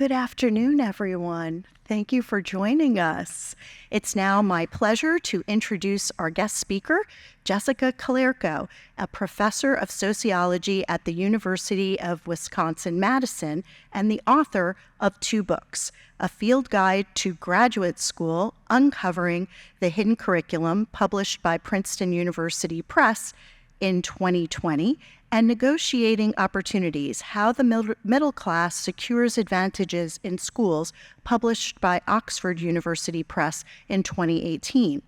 Good afternoon, everyone. Thank you for joining us. It's now my pleasure to introduce our guest speaker, Jessica Calarco, a professor of sociology at the University of Wisconsin-Madison and the author of 2 books, A Field Guide to Graduate School, Uncovering the Hidden Curriculum, published by Princeton University Press in 2020, and Negotiating Opportunities, How the Middle Class Secures Advantages in Schools, published by Oxford University Press in 2018.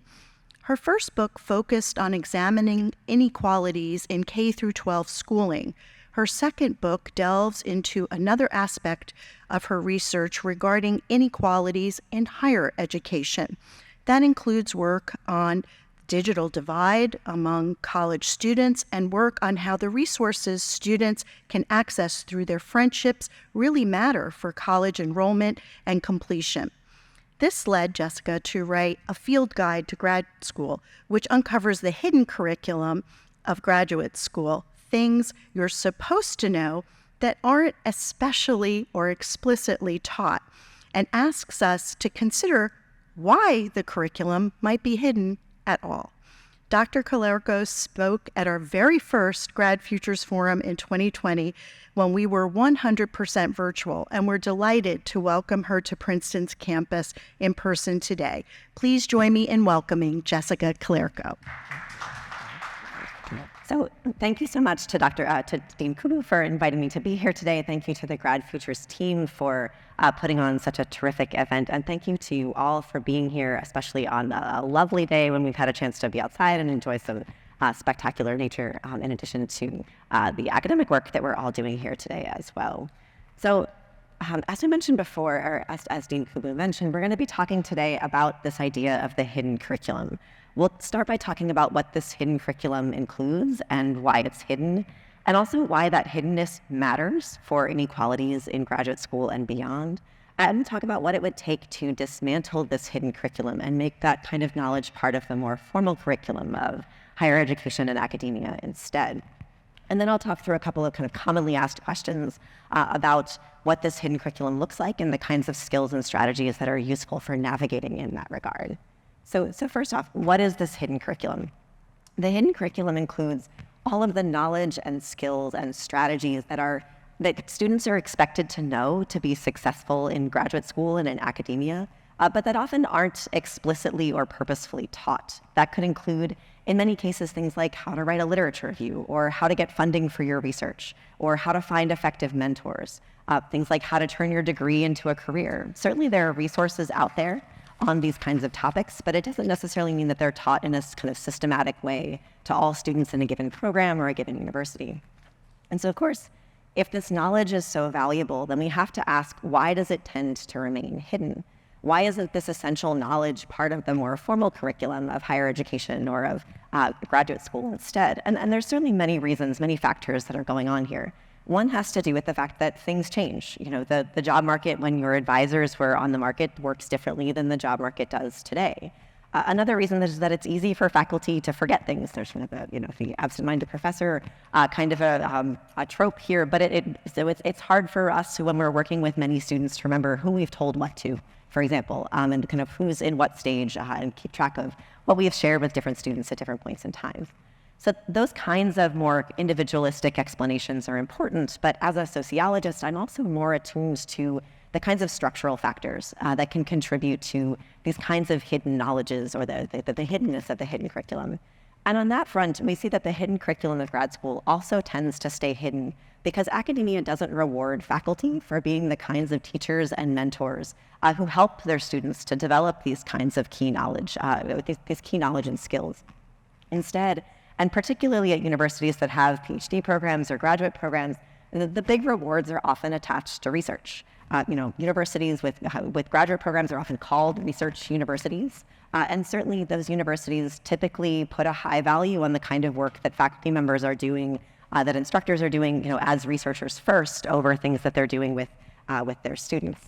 Her first book focused on examining inequalities in K-12 schooling. Her second book delves into another aspect of her research regarding inequalities in higher education. That includes work on digital divide among college students and work on how the resources students can access through their friendships really matter for college enrollment and completion. This led Jessica to write A Field Guide to Grad School, which uncovers the hidden curriculum of graduate school, things you're supposed to know that aren't especially or explicitly taught, and asks us to consider why the curriculum might be hidden at all. Dr. Calarco spoke at our very first Grad Futures Forum in 2020 when we were 100% virtual, and we're delighted to welcome her to Princeton's campus in person today. Please join me in welcoming Jessica Calarco. So thank you so much to to Dean Kubu for inviting me to be here today. Thank you to the Grad Futures team for putting on such a terrific event. And thank you to you all for being here, especially on a lovely day when we've had a chance to be outside and enjoy some spectacular nature, in addition to the academic work that we're all doing here today as well. So as I mentioned before, or as Dean Kubu mentioned, we're going to be talking today about this idea of the hidden curriculum. We'll start by talking about what this hidden curriculum includes and why it's hidden, and also why that hiddenness matters for inequalities in graduate school and beyond, and talk about what it would take to dismantle this hidden curriculum and make that kind of knowledge part of the more formal curriculum of higher education and academia instead. And then I'll talk through a couple of kind of commonly asked questions about what this hidden curriculum looks like and the kinds of skills and strategies that are useful for navigating in that regard. So first off, what is this hidden curriculum? The hidden curriculum includes all of the knowledge and skills and strategies that students are expected to know to be successful in graduate school and in academia, but that often aren't explicitly or purposefully taught. That could include, in many cases, things like how to write a literature review, or how to get funding for your research, or how to find effective mentors, things like how to turn your degree into a career. Certainly there are resources out there on these kinds of topics, but it doesn't necessarily mean that they're taught in a kind of systematic way to all students in a given program or a given university. And so, of course, if this knowledge is so valuable, then we have to ask, why does it tend to remain hidden? Why isn't this essential knowledge part of the more formal curriculum of higher education or of graduate school instead? And there's certainly many reasons, many factors that are going on here. One has to do with the fact that things change. You know, the job market when your advisors were on the market works differently than the job market does today. Another reason is that it's easy for faculty to forget things. There's sort of the absent-minded professor kind of a trope here, but it's hard for us when we're working with many students to remember who we've told what to, for example, and kind of who's in what stage, and keep track of what we have shared with different students at different points in time. So those kinds of more individualistic explanations are important, but as a sociologist, I'm also more attuned to the kinds of structural factors that can contribute to these kinds of hidden knowledges or the hiddenness of the hidden curriculum. And on that front, we see that the hidden curriculum of grad school also tends to stay hidden because academia doesn't reward faculty for being the kinds of teachers and mentors who help their students to develop these kinds of key knowledge, these key knowledge and skills. Instead, and particularly at universities that have PhD programs or graduate programs, the big rewards are often attached to research. Universities with graduate programs are often called research universities. And certainly those universities typically put a high value on the kind of work that faculty members are doing, that instructors are doing, as researchers first over things that they're doing with their students.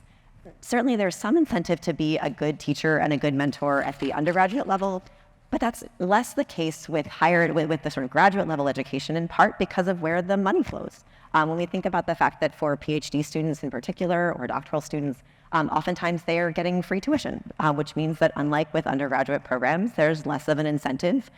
Certainly there's some incentive to be a good teacher and a good mentor at the undergraduate level, But that's less the case with with the sort of graduate level education, in part because of where the money flows. When we think about the fact that for PhD students in particular, or doctoral students, oftentimes they are getting free tuition, which means that unlike with undergraduate programs, there's less of an incentive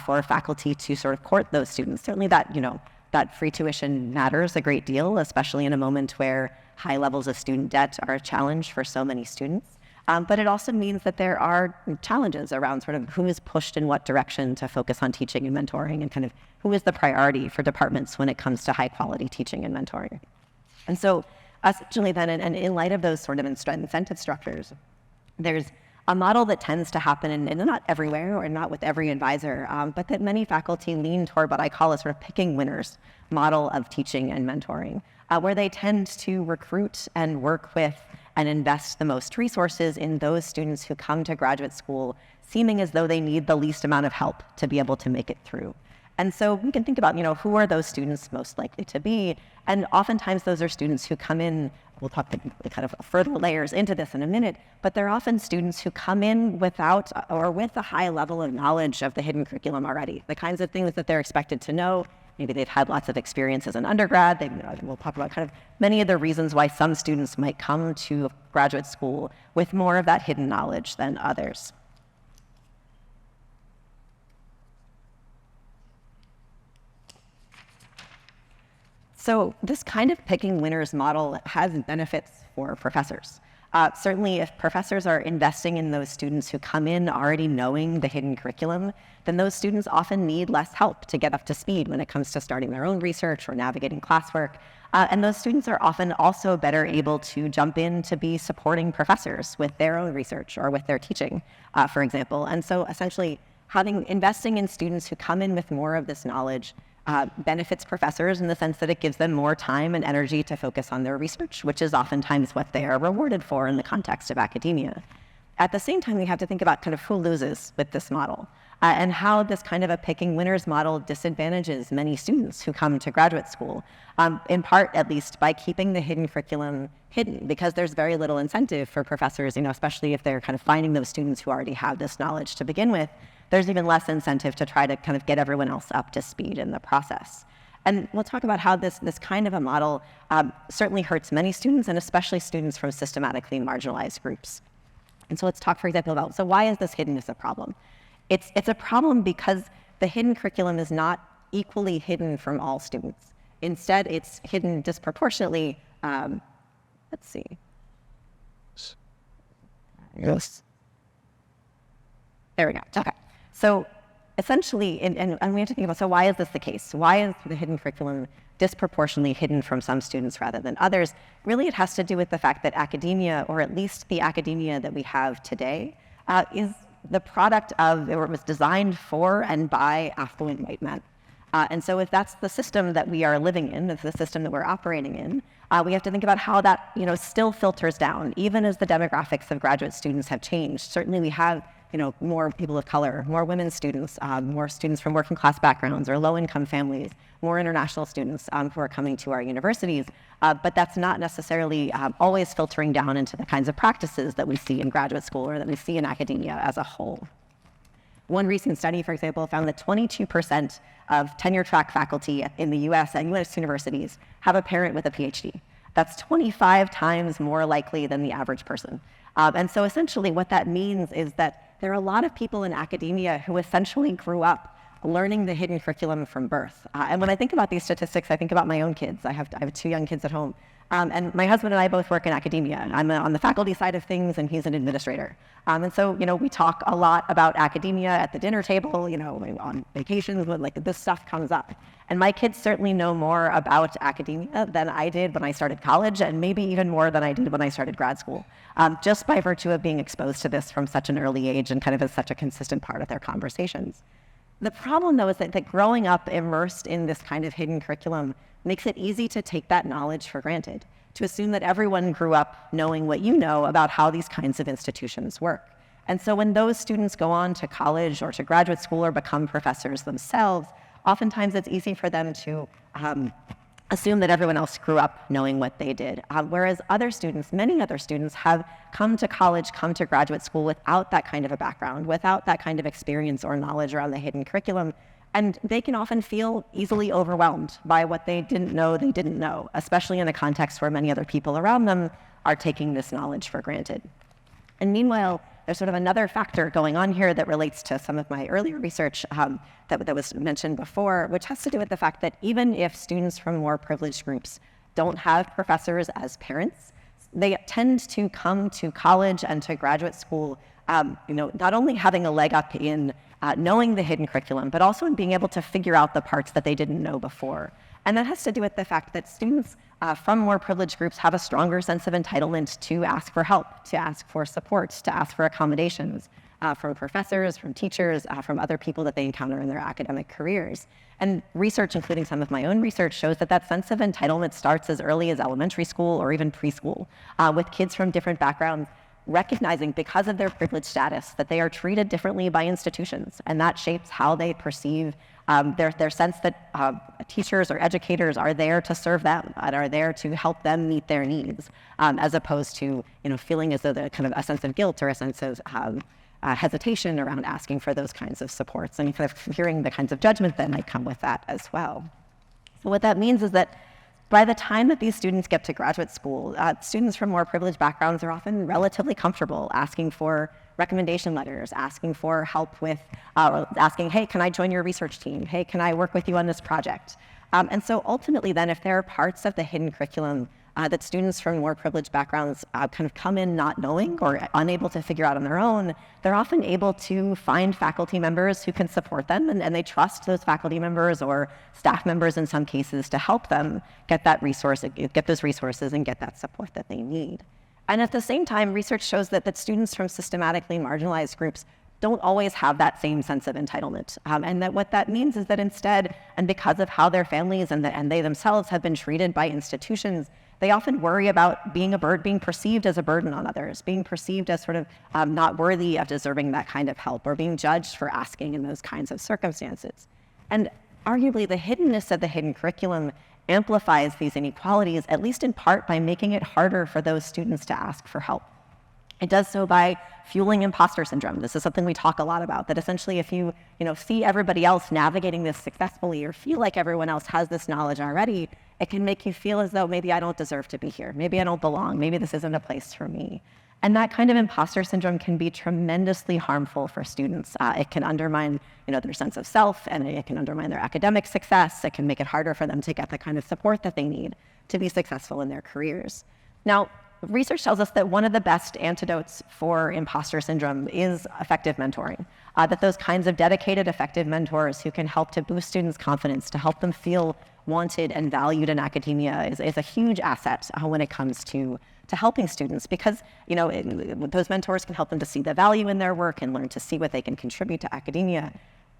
for faculty to sort of court those students. Certainly that free tuition matters a great deal, especially in a moment where high levels of student debt are a challenge for so many students. But it also means that there are challenges around sort of who is pushed in what direction to focus on teaching and mentoring, and kind of who is the priority for departments when it comes to high quality teaching and mentoring. And so essentially then, and in light of those sort of incentive structures, there's a model that tends to happen, and not everywhere or not with every advisor, but that many faculty lean toward what I call a sort of picking winners model of teaching and mentoring, where they tend to recruit and work with and invest the most resources in those students who come to graduate school seeming as though they need the least amount of help to be able to make it through. And so we can think about, who are those students most likely to be? And oftentimes those are students who come in, we'll talk the kind of further layers into this in a minute, but they're often students who come in without or with a high level of knowledge of the hidden curriculum already, the kinds of things that they're expected to know. Maybe they've had lots of experience as an undergrad. We'll talk about kind of many of the reasons why some students might come to graduate school with more of that hidden knowledge than others. So this kind of picking winners model has benefits for professors. Certainly, if professors are investing in those students who come in already knowing the hidden curriculum, then those students often need less help to get up to speed when it comes to starting their own research or navigating classwork. And those students are often also better able to jump in to be supporting professors with their own research or with their teaching, for example. And so essentially, investing in students who come in with more of this knowledge benefits professors in the sense that it gives them more time and energy to focus on their research, which is oftentimes what they are rewarded for in the context of academia. At the same time, we have to think about kind of who loses with this model, and how this kind of a picking winners model disadvantages many students who come to graduate school, in part at least by keeping the hidden curriculum hidden, because there's very little incentive for professors, especially if they're kind of finding those students who already have this knowledge to begin with. There's even less incentive to try to kind of get everyone else up to speed in the process. And we'll talk about how this kind of a model certainly hurts many students, and especially students from systematically marginalized groups. And so let's talk, for example, about, so why is this hidden as a problem? It's a problem because the hidden curriculum is not equally hidden from all students. Instead, it's hidden disproportionately. Let's see. Yes. There we go. Okay. So essentially, and we have to think about, so why is this the case? Why is the hidden curriculum disproportionately hidden from some students rather than others? Really, it has to do with the fact that academia, or at least the academia that we have today, is the product of, or it was designed for and by affluent white men. And so if that's the system that we are living in, if the system that we're operating in, we have to think about how that still filters down, even as the demographics of graduate students have changed. Certainly we have more people of color, more women students, more students from working class backgrounds or low-income families, more international students who are coming to our universities. But that's not necessarily always filtering down into the kinds of practices that we see in graduate school or that we see in academia as a whole. One recent study, for example, found that 22% of tenure-track faculty in the US at US universities have a parent with a PhD. That's 25 times more likely than the average person. And so essentially what that means is that there are a lot of people in academia who essentially grew up learning the hidden curriculum from birth. And when I think about these statistics, I think about my own kids. I have 2 young kids at home. And my husband and I both work in academia. I'm on the faculty side of things, and he's an administrator. And so, we talk a lot about academia at the dinner table, on vacations when this stuff comes up. And my kids certainly know more about academia than I did when I started college, and maybe even more than I did when I started grad school, just by virtue of being exposed to this from such an early age and kind of as such a consistent part of their conversations. The problem, though, is that growing up immersed in this kind of hidden curriculum makes it easy to take that knowledge for granted, to assume that everyone grew up knowing what you know about how these kinds of institutions work. And so when those students go on to college or to graduate school or become professors themselves, oftentimes it's easy for them to assume that everyone else grew up knowing what they did. Whereas other students, many other students, have come to college, come to graduate school without that kind of a background, without that kind of experience or knowledge around the hidden curriculum. And they can often feel easily overwhelmed by what they didn't know, especially in a context where many other people around them are taking this knowledge for granted. And meanwhile, there's sort of another factor going on here that relates to some of my earlier research that was mentioned before, which has to do with the fact that even if students from more privileged groups don't have professors as parents, they tend to come to college and to graduate school, not only having a leg up in knowing the hidden curriculum, but also in being able to figure out the parts that they didn't know before. And that has to do with the fact that students from more privileged groups have a stronger sense of entitlement to ask for help, to ask for support, to ask for accommodations from professors, from teachers, from other people that they encounter in their academic careers. And research, including some of my own research, shows that that sense of entitlement starts as early as elementary school or even preschool, with kids from different backgrounds recognizing, because of their privileged status, that they are treated differently by institutions, and that shapes how they perceive their sense that teachers or educators are there to serve them and are there to help them meet their needs, as opposed to feeling as though there's kind of a sense of guilt or a sense of hesitation around asking for those kinds of supports, and kind of hearing the kinds of judgment that might come with that as well. So what that means is that by the time that these students get to graduate school, students from more privileged backgrounds are often relatively comfortable asking for recommendation letters, asking for help with, asking, hey, can I join your research team? Hey, can I work with you on this project? And so ultimately then, if there are parts of the hidden curriculum that students from more privileged backgrounds kind of come in not knowing or unable to figure out on their own, they're often able to find faculty members who can support them, and they trust those faculty members or staff members in some cases to help them get that resource, get those resources and get that support that they need. And at the same time, research shows that students from systematically marginalized groups don't always have that same sense of entitlement. And that what that means is that instead, and because of how their families and they themselves have been treated by institutions, they often worry about being perceived as a burden on others, being perceived as sort of not worthy of deserving that kind of help, or being judged for asking in those kinds of circumstances. And arguably, the hiddenness of the hidden curriculum amplifies these inequalities, at least in part by making it harder for those students to ask for help. It does so by fueling imposter syndrome. This is something we talk a lot about, that essentially if you see everybody else navigating this successfully, or feel like everyone else has this knowledge already, it can make you feel as though maybe I don't deserve to be here. Maybe I don't belong. Maybe this isn't a place for me. And that kind of imposter syndrome can be tremendously harmful for students. It can undermine their sense of self, and it can undermine their academic success. It can make it harder for them to get the kind of support that they need to be successful in their careers. Now, research tells us that one of the best antidotes for imposter syndrome is effective mentoring. That those kinds of dedicated, effective mentors who can help to boost students' confidence, to help them feel wanted and valued in academia is a huge asset when it comes to helping students, because those mentors can help them to see the value in their work and learn to see what they can contribute to academia.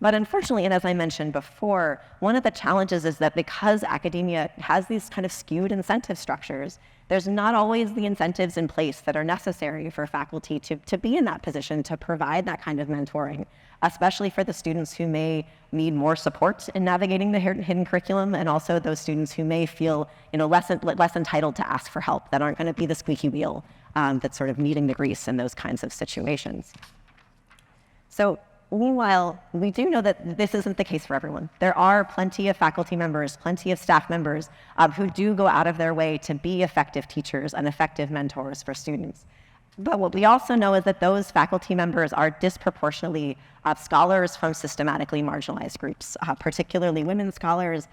But unfortunately, and as I mentioned before, one of the challenges is that because academia has these kind of skewed incentive structures, there's not always the incentives in place that are necessary for faculty to be in that position to provide that kind of mentoring, especially for the students who may need more support in navigating the hidden curriculum, and also those students who may feel less entitled to ask for help, that aren't going to be the squeaky wheel that's sort of needing the grease in those kinds of situations. So meanwhile, we do know that this isn't the case for everyone. There are plenty of faculty members, plenty of staff members who do go out of their way to be effective teachers and effective mentors for students. But what we also know is that those faculty members are disproportionately scholars from systematically marginalized groups, particularly women scholars,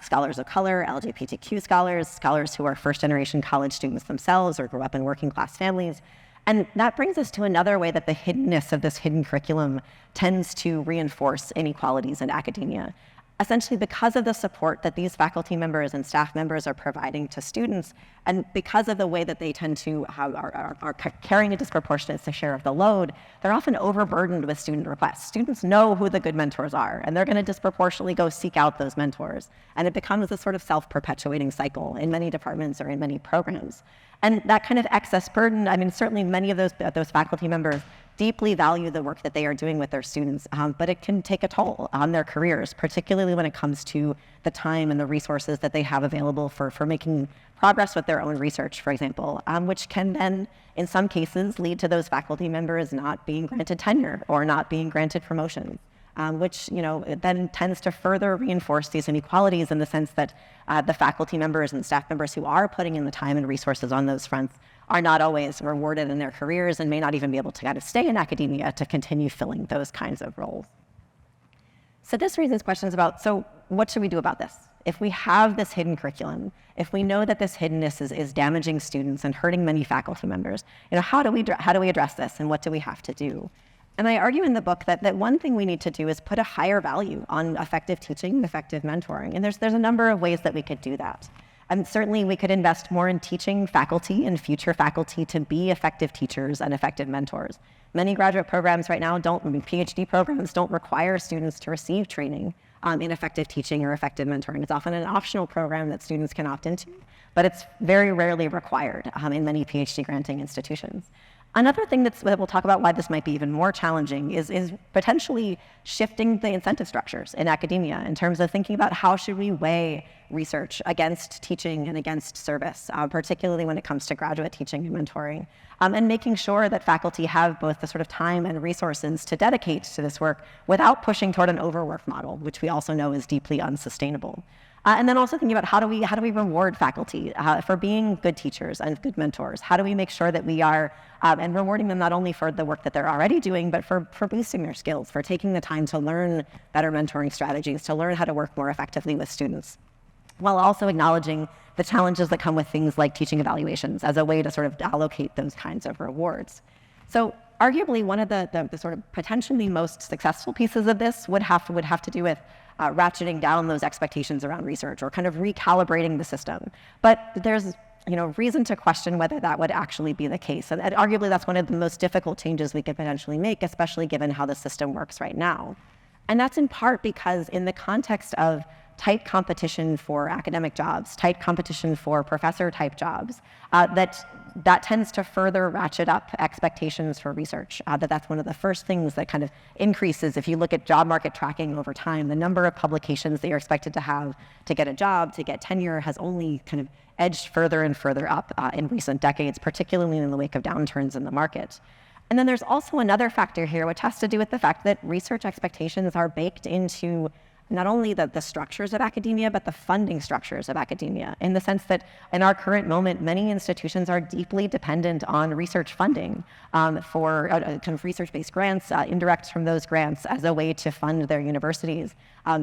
scholars of color, LGBTQ scholars, scholars who are first-generation college students themselves or grew up in working-class families. And that brings us to another way that the hiddenness of this hidden curriculum tends to reinforce inequalities in academia. Essentially, because of the support that these faculty members and staff members are providing to students, and because of the way that they tend to are carrying a disproportionate share of the load, they're often overburdened with student requests. Students know who the good mentors are, and they're going to disproportionately go seek out those mentors. And it becomes a sort of self-perpetuating cycle in many departments or in many programs. And that kind of excess burden, certainly many of those faculty members deeply value the work that they are doing with their students, but it can take a toll on their careers, particularly when it comes to the time and the resources that they have available for making progress with their own research, for example, which can then, in some cases, lead to those faculty members not being granted tenure or not being granted promotions. Which then tends to further reinforce these inequalities in the sense that the faculty members and staff members who are putting in the time and resources on those fronts are not always rewarded in their careers and may not even be able to kind of stay in academia to continue filling those kinds of roles. So this raises questions about, so what should we do about this? If we have this hidden curriculum, if we know that this hiddenness is damaging students and hurting many faculty members, how do we address this, and what do we have to do? And I argue in the book that one thing we need to do is put a higher value on effective teaching and effective mentoring. And there's a number of ways that we could do that. And certainly we could invest more in teaching faculty and future faculty to be effective teachers and effective mentors. Many graduate programs right now PhD programs don't require students to receive training in effective teaching or effective mentoring. It's often an optional program that students can opt into, but it's very rarely required in many PhD granting institutions. Another thing that we'll talk about why this might be even more challenging is potentially shifting the incentive structures in academia in terms of thinking about how should we weigh research against teaching and against service, particularly when it comes to graduate teaching and mentoring, and making sure that faculty have both the sort of time and resources to dedicate to this work without pushing toward an overwork model, which we also know is deeply unsustainable. And then also thinking about how do we reward faculty for being good teachers and good mentors? How do we make sure that we are and rewarding them not only for the work that they're already doing, but for boosting their skills, for taking the time to learn better mentoring strategies, to learn how to work more effectively with students, while also acknowledging the challenges that come with things like teaching evaluations as a way to sort of allocate those kinds of rewards. So arguably one of the sort of potentially most successful pieces of this would have to do with ratcheting down those expectations around research or kind of recalibrating the system. But there's reason to question whether that would actually be the case. And arguably that's one of the most difficult changes we could potentially make, especially given how the system works right now. And that's in part because in the context of tight competition for academic jobs, tight competition for professor-type jobs, that tends to further ratchet up expectations for research. That's one of the first things that kind of increases, if you look at job market tracking over time, the number of publications that you're expected to have to get a job, to get tenure, has only kind of edged further and further up in recent decades, particularly in the wake of downturns in the market. And then there's also another factor here, which has to do with the fact that research expectations are baked into not only the structures of academia, but the funding structures of academia, in the sense that in our current moment, many institutions are deeply dependent on research funding for kind of research-based grants, indirects from those grants as a way to fund their universities.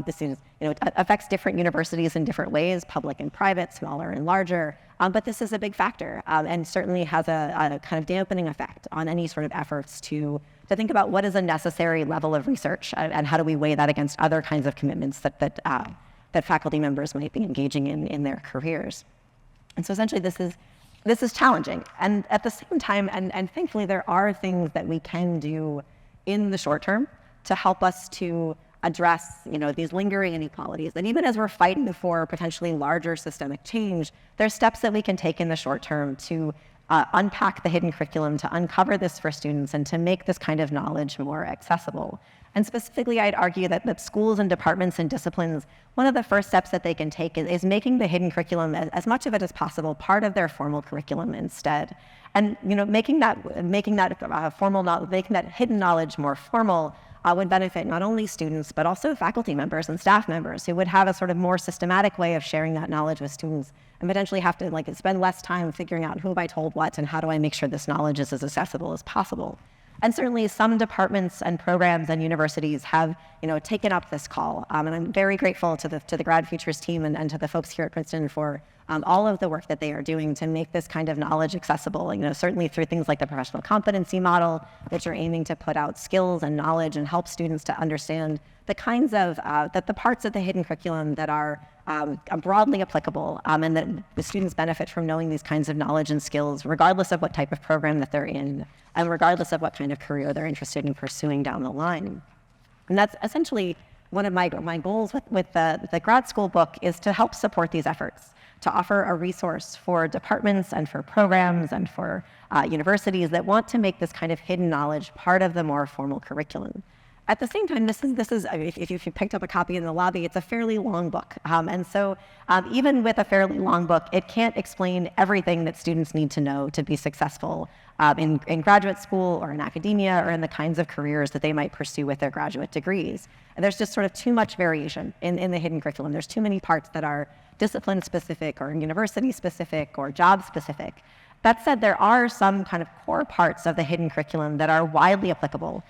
This is, it affects different universities in different ways, public and private, smaller and larger. But this is a big factor and certainly has a kind of dampening effect on any sort of efforts to think about what is a necessary level of research and how do we weigh that against other kinds of commitments that faculty members might be engaging in their careers. And so essentially this is challenging. And at the same time, and thankfully there are things that we can do in the short term to help us to address these lingering inequalities. And even as we're fighting for potentially larger systemic change, there's steps that we can take in the short term to unpack the hidden curriculum, to uncover this for students, and to make this kind of knowledge more accessible. And specifically, I'd argue that schools and departments and disciplines, one of the first steps that they can take is making the hidden curriculum, as much of it as possible, part of their formal curriculum instead. And making that hidden knowledge more formal would benefit not only students, but also faculty members and staff members who would have a sort of more systematic way of sharing that knowledge with students and potentially have to spend less time figuring out who have I told what and how do I make sure this knowledge is as accessible as possible. And certainly some departments and programs and universities have taken up this call. And I'm very grateful to the Grad Futures team and to the folks here at Princeton for all of the work that they are doing to make this kind of knowledge accessible, certainly through things like the professional competency model, which are aiming to put out skills and knowledge and help students to understand the kinds of, the parts of the hidden curriculum that are broadly applicable and that the students benefit from knowing these kinds of knowledge and skills, regardless of what type of program that they're in and regardless of what kind of career they're interested in pursuing down the line. And that's essentially one of my goals with the grad school book is to help support these efforts, to offer a resource for departments and for programs and for universities that want to make this kind of hidden knowledge part of the more formal curriculum. At the same time, this is if you picked up a copy in the lobby, it's a fairly long book. And so even with a fairly long book, it can't explain everything that students need to know to be successful in graduate school or in academia or in the kinds of careers that they might pursue with their graduate degrees. And there's just sort of too much variation in the hidden curriculum. There's too many parts that are discipline specific or university specific or job specific. That said, there are some kind of core parts of the hidden curriculum that are widely applicable,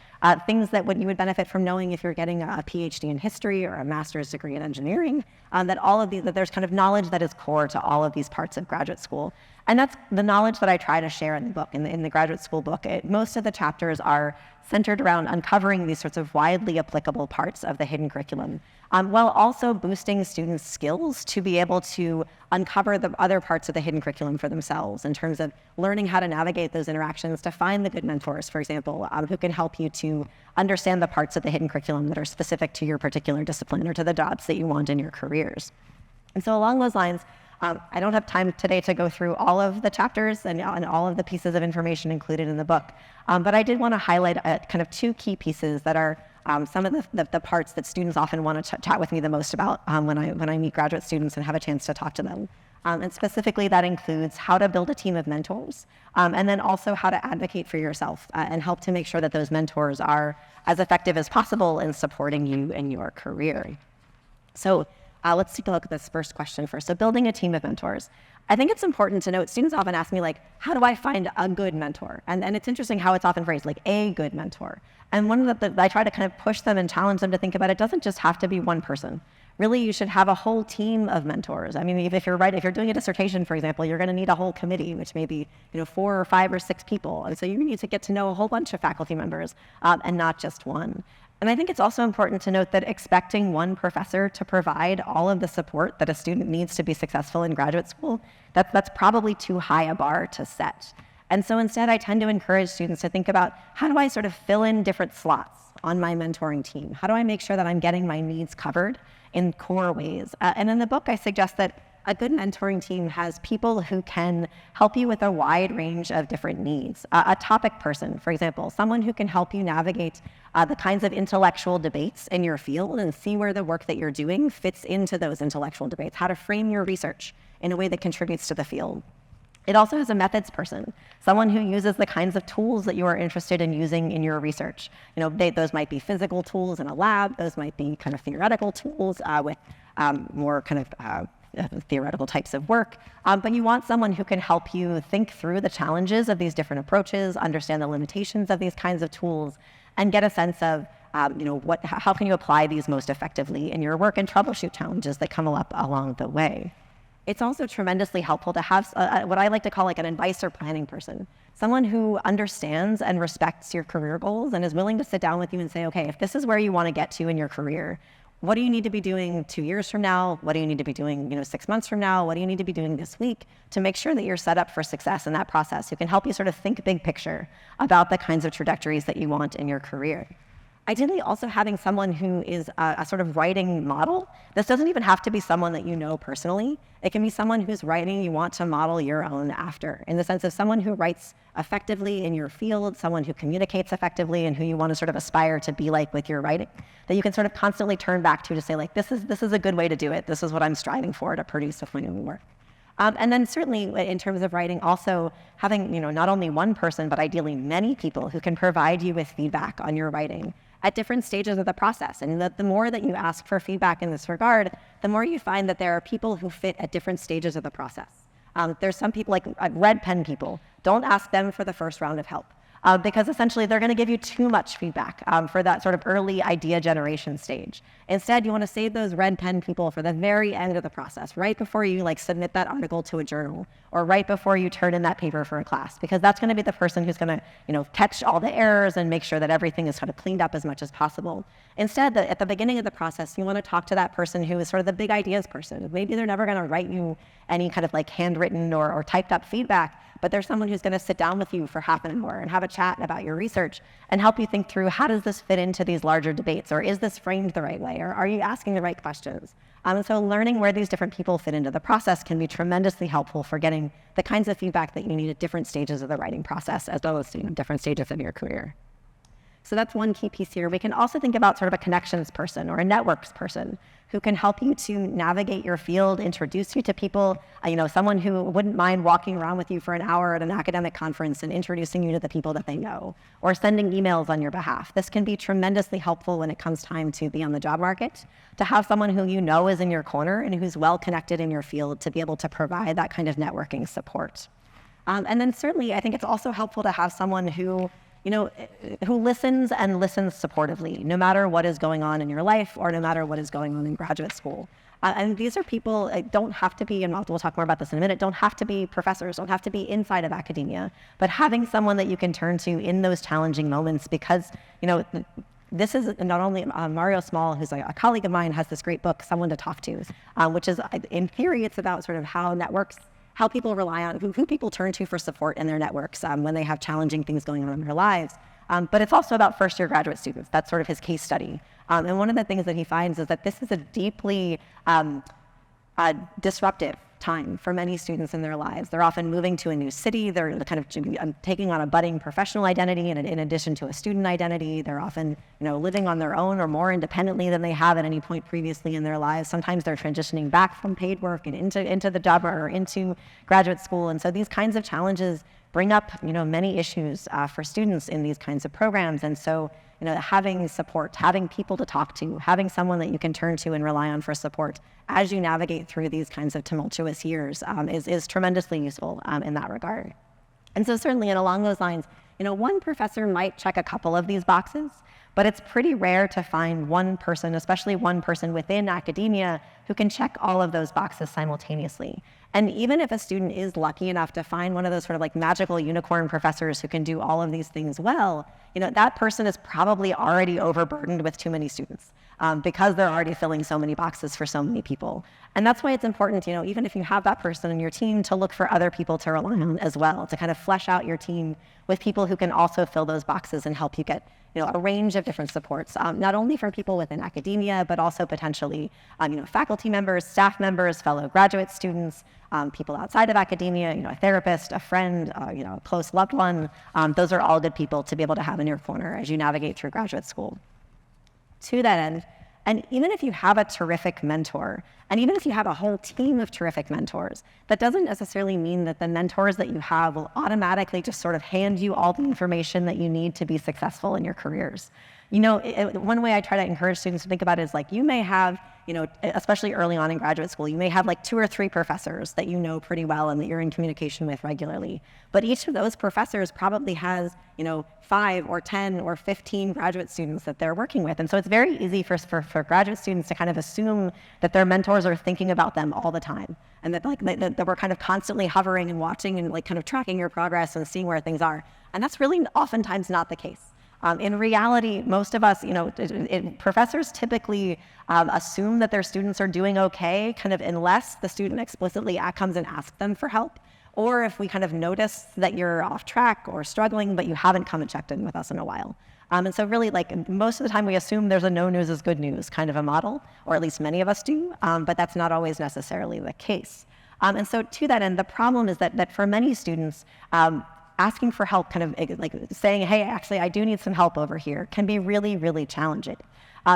things that you would benefit from knowing if you're getting a PhD in history or a master's degree in engineering, that there's kind of knowledge that is core to all of these parts of graduate school. And that's the knowledge that I try to share in the book, in the graduate school book. Most of the chapters are centered around uncovering these sorts of widely applicable parts of the hidden curriculum, while also boosting students' skills to be able to uncover the other parts of the hidden curriculum for themselves in terms of learning how to navigate those interactions, to find the good mentors, for example, who can help you to understand the parts of the hidden curriculum that are specific to your particular discipline or to the jobs that you want in your careers. And so along those lines, I don't have time today to go through all of the chapters and all of the pieces of information included in the book, but I did want to highlight kind of two key pieces that are some of the parts that students often want to chat with me the most about when I meet graduate students and have a chance to talk to them. And specifically, that includes how to build a team of mentors, and then also how to advocate for yourself and help to make sure that those mentors are as effective as possible in supporting you in your career. So let's take a look at this first question first. So building a team of mentors. I think it's important to note, students often ask me, like, how do I find a good mentor? And it's interesting how it's often phrased, like a good mentor. And one of I try to kind of push them and challenge them to think about it doesn't just have to be one person. Really, you should have a whole team of mentors. I mean, if you're doing a dissertation, for example, you're going to need a whole committee, which may be 4 or 5 or 6 people. And so you need to get to know a whole bunch of faculty members and not just one. And I think it's also important to note that expecting one professor to provide all of the support that a student needs to be successful in graduate school, that's probably too high a bar to set. And so instead, I tend to encourage students to think about, how do I sort of fill in different slots on my mentoring team? How do I make sure that I'm getting my needs covered in core ways? And in the book, I suggest that a good mentoring team has people who can help you with a wide range of different needs. A topic person, for example, someone who can help you navigate the kinds of intellectual debates in your field and see where the work that you're doing fits into those intellectual debates, how to frame your research in a way that contributes to the field. It also has a methods person, someone who uses the kinds of tools that you are interested in using in your research. Those might be physical tools in a lab, those might be kind of theoretical tools with more kind of theoretical types of work, but you want someone who can help you think through the challenges of these different approaches, understand the limitations of these kinds of tools, and get a sense of how can you apply these most effectively in your work and troubleshoot challenges that come up along the way. It's also tremendously helpful to have what I like to call like an advice or planning person, someone who understands and respects your career goals and is willing to sit down with you and say, okay, if this is where you want to get to in your career, what do you need to be doing 2 years from now? What do you need to be doing 6 months from now? What do you need to be doing this week to make sure that you're set up for success in that process? Who can help you sort of think big picture about the kinds of trajectories that you want in your career. Ideally, also having someone who is a sort of writing model. This doesn't even have to be someone that you know personally. It can be someone whose writing you want to model your own after, in the sense of someone who writes effectively in your field, someone who communicates effectively, and who you want to sort of aspire to be like with your writing, that you can sort of constantly turn back to say, like, this is a good way to do it. This is what I'm striving for to produce with my own work. And then certainly in terms of writing, also having not only one person, but ideally many people who can provide you with feedback on your writing at different stages of the process. And the more that you ask for feedback in this regard, the more you find that there are people who fit at different stages of the process. There's some people, like red pen people, don't ask them for the first round of help. Because essentially they're going to give you too much feedback for that sort of early idea generation stage. Instead, you want to save those red pen people for the very end of the process, right before you submit that article to a journal, or right before you turn in that paper for a class, because that's going to be the person who's going to catch all the errors and make sure that everything is kind of cleaned up as much as possible. Instead, at the beginning of the process, you want to talk to that person who is sort of the big ideas person. Maybe they're never going to write you any kind of handwritten or typed up feedback, but there's someone who's going to sit down with you for half an hour and have a chat about your research and help you think through, how does this fit into these larger debates? Or is this framed the right way? Or are you asking the right questions? And so learning where these different people fit into the process can be tremendously helpful for getting the kinds of feedback that you need at different stages of the writing process, as well as different stages of your career. So that's one key piece here. We can also think about sort of a connections person or a networks person who can help you to navigate your field, introduce you to people, someone who wouldn't mind walking around with you for an hour at an academic conference and introducing you to the people that they know, or sending emails on your behalf. This can be tremendously helpful when it comes time to be on the job market, to have someone who you know is in your corner and who's well connected in your field to be able to provide that kind of networking support. And then certainly, I think it's also helpful to have someone who listens and listens supportively, no matter what is going on in your life or no matter what is going on in graduate school. And these are people, don't have to be, and we'll talk more about this in a minute, don't have to be professors, don't have to be inside of academia, but having someone that you can turn to in those challenging moments, because, this is not only Mario Small, who's a colleague of mine, has this great book, Someone to Talk To, which is, in theory, it's about sort of how people rely on, who people turn to for support in their networks when they have challenging things going on in their lives. But it's also about first-year graduate students. That's sort of his case study. And one of the things that he finds is that this is a deeply disruptive time for many students in their lives. They're often moving to a new city. They're kind of taking on a budding professional identity in addition to a student identity. They're often, living on their own or more independently than they have at any point previously in their lives. Sometimes they're transitioning back from paid work and into the job or into graduate school. And so these kinds of challenges bring up, many issues for students in these kinds of programs. And so, having support, having people to talk to, having someone that you can turn to and rely on for support as you navigate through these kinds of tumultuous years is tremendously useful in that regard. And so certainly, and along those lines, one professor might check a couple of these boxes, but it's pretty rare to find one person, especially one person within academia, who can check all of those boxes simultaneously. And even if a student is lucky enough to find one of those sort of like magical unicorn professors who can do all of these things well, that person is probably already overburdened with too many students because they're already filling so many boxes for so many people. And that's why it's important, even if you have that person in your team, to look for other people to rely on as well, to kind of flesh out your team with people who can also fill those boxes and help you get a range of different supports, not only from people within academia, but also potentially, faculty members, staff members, fellow graduate students, people outside of academia, a therapist, a friend, a close loved one. Those are all good people to be able to have in your corner as you navigate through graduate school. To that end, and even if you have a terrific mentor, and even if you have a whole team of terrific mentors, that doesn't necessarily mean that the mentors that you have will automatically just sort of hand you all the information that you need to be successful in your careers. One way I try to encourage students to think about it is like, you may have, especially early on in graduate school, you may have like 2 or 3 professors that you know pretty well and that you're in communication with regularly. But each of those professors probably has, 5 or 10 or 15 graduate students that they're working with. And so it's very easy for graduate students to kind of assume that their mentors are thinking about them all the time. And that that we're kind of constantly hovering and watching and like kind of tracking your progress and seeing where things are. And that's really oftentimes not the case. In reality, most of us, professors typically assume that their students are doing okay, kind of unless the student explicitly comes and asks them for help, or if we kind of notice that you're off track or struggling, but you haven't come and checked in with us in a while. And so really, like, most of the time we assume there's a no news is good news kind of a model, or at least many of us do, but that's not always necessarily the case. And so to that end, the problem is that for many students, asking for help, kind of like saying, hey, actually, I do need some help over here, can be really, really challenging.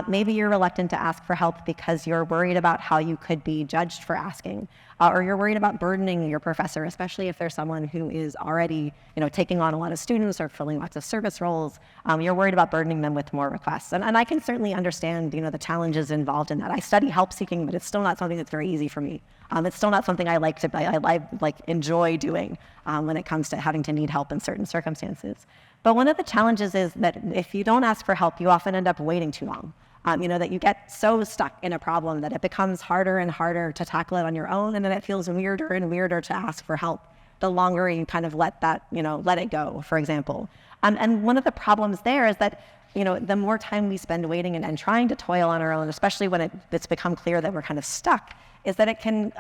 Maybe you're reluctant to ask for help because you're worried about how you could be judged for asking, or you're worried about burdening your professor, especially if there's someone who is already, taking on a lot of students or filling lots of service roles. You're worried about burdening them with more requests. And I can certainly understand, the challenges involved in that. I study help seeking, but it's still not something that's very easy for me. It's still not something I enjoy doing when it comes to having to need help in certain circumstances. But one of the challenges is that if you don't ask for help, you often end up waiting too long. That you get so stuck in a problem that it becomes harder and harder to tackle it on your own, and then it feels weirder and weirder to ask for help the longer you kind of let it go, for example. And one of the problems there is that, the more time we spend waiting and trying to toil on our own, especially when it's become clear that we're kind of stuck, is that it can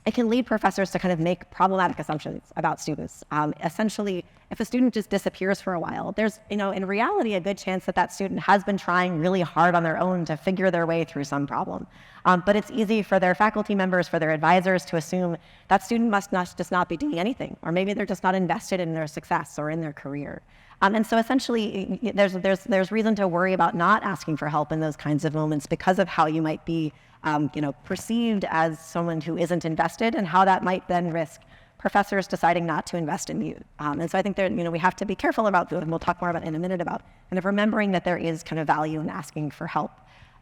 it can lead professors to kind of make problematic assumptions about students. Essentially, if a student just disappears for a while, there's, in reality, a good chance that that student has been trying really hard on their own to figure their way through some problem. But it's easy for their faculty members, for their advisors to assume that student must just not be doing anything, or maybe they're just not invested in their success or in their career. And so essentially, there's reason to worry about not asking for help in those kinds of moments because of how you might be perceived as someone who isn't invested, and how that might then risk professors deciding not to invest in you. And so I think that, we have to be careful about, and we'll talk more about in a minute, about kind of remembering that there is kind of value in asking for help.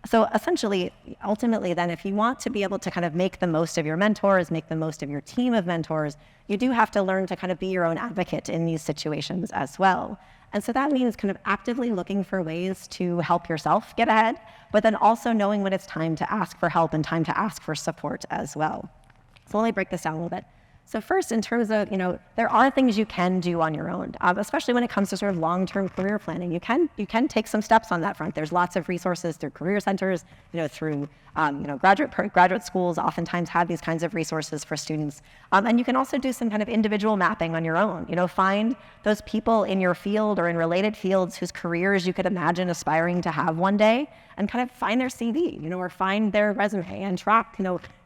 So essentially, ultimately then, if you want to be able to kind of make the most of your mentors, make the most of your team of mentors, you do have to learn to kind of be your own advocate in these situations as well. And so that means kind of actively looking for ways to help yourself get ahead, but then also knowing when it's time to ask for help and time to ask for support as well. So let me break this down a little bit. So first, in terms of, there are things you can do on your own, especially when it comes to sort of long-term career planning. You can take some steps on that front. There's lots of resources through career centers, through graduate schools oftentimes have these kinds of resources for students. And you can also do some kind of individual mapping on your own. Find those people in your field or in related fields whose careers you could imagine aspiring to have one day, and kind of find their CV, or find their resume and track,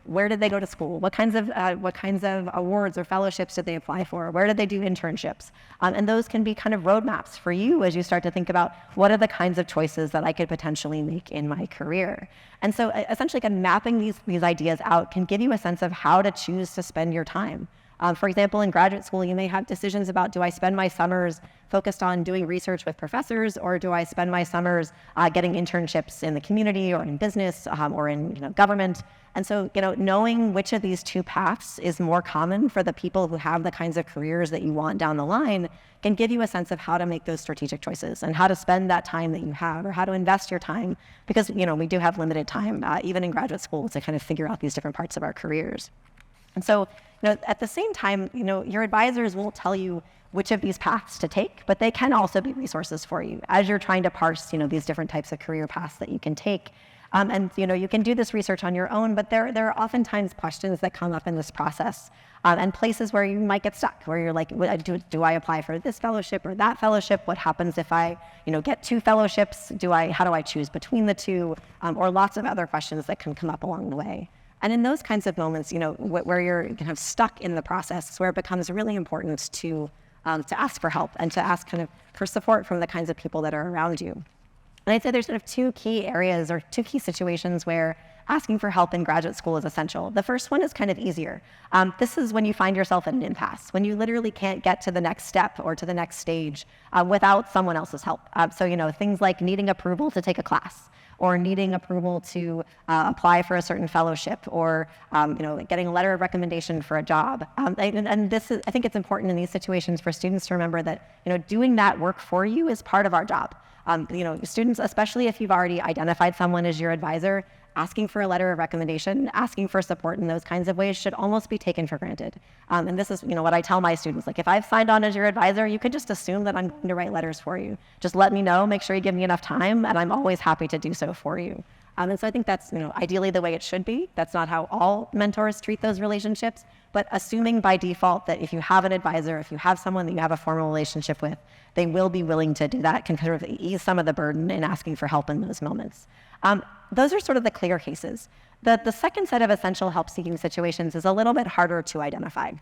where did they go to school? What kinds of awards or fellowships did they apply for? Where did they do internships? And those can be kind of roadmaps for you as you start to think about what are the kinds of choices that I could potentially make in my career. And so essentially kind of mapping these ideas out can give you a sense of how to choose to spend your time. For example, in graduate school, you may have decisions about, do I spend my summers focused on doing research with professors, or do I spend my summers getting internships in the community or in business or in government? And so, knowing which of these two paths is more common for the people who have the kinds of careers that you want down the line can give you a sense of how to make those strategic choices and how to spend that time that you have, or how to invest your time, because, we do have limited time, even in graduate school, to kind of figure out these different parts of our careers. And so, at the same time, your advisors won't tell you which of these paths to take, but they can also be resources for you as you're trying to parse, these different types of career paths that you can take. And you can do this research on your own, but there are oftentimes questions that come up in this process, and places where you might get stuck, where you're like, do I apply for this fellowship or that fellowship? What happens if I, get two fellowships? How do I choose between the two? Or lots of other questions that can come up along the way. And in those kinds of moments, where you're kind of stuck in the process, where it becomes really important to ask for help and to ask kind of for support from the kinds of people that are around you. And I'd say there's sort of two key areas or two key situations where asking for help in graduate school is essential. The first one is kind of easier. This is when you find yourself at an impasse, when you literally can't get to the next step or to the next stage without someone else's help. So, things like needing approval to take a class, or needing approval to apply for a certain fellowship, or getting a letter of recommendation for a job. And this is, I think it's important in these situations for students to remember that doing that work for you is part of our job. Students, especially if you've already identified someone as your advisor, asking for a letter of recommendation, asking for support in those kinds of ways should almost be taken for granted. And this is, what I tell my students, like, if I've signed on as your advisor, you can just assume that I'm going to write letters for you. Just let me know, make sure you give me enough time, and I'm always happy to do so for you. And so I think that's, ideally the way it should be. That's not how all mentors treat those relationships, but assuming by default that if you have an advisor, if you have someone that you have a formal relationship with, they will be willing to do that, can kind of ease some of the burden in asking for help in those moments. Those are sort of the clear cases. The second set of essential help-seeking situations is a little bit harder to identify.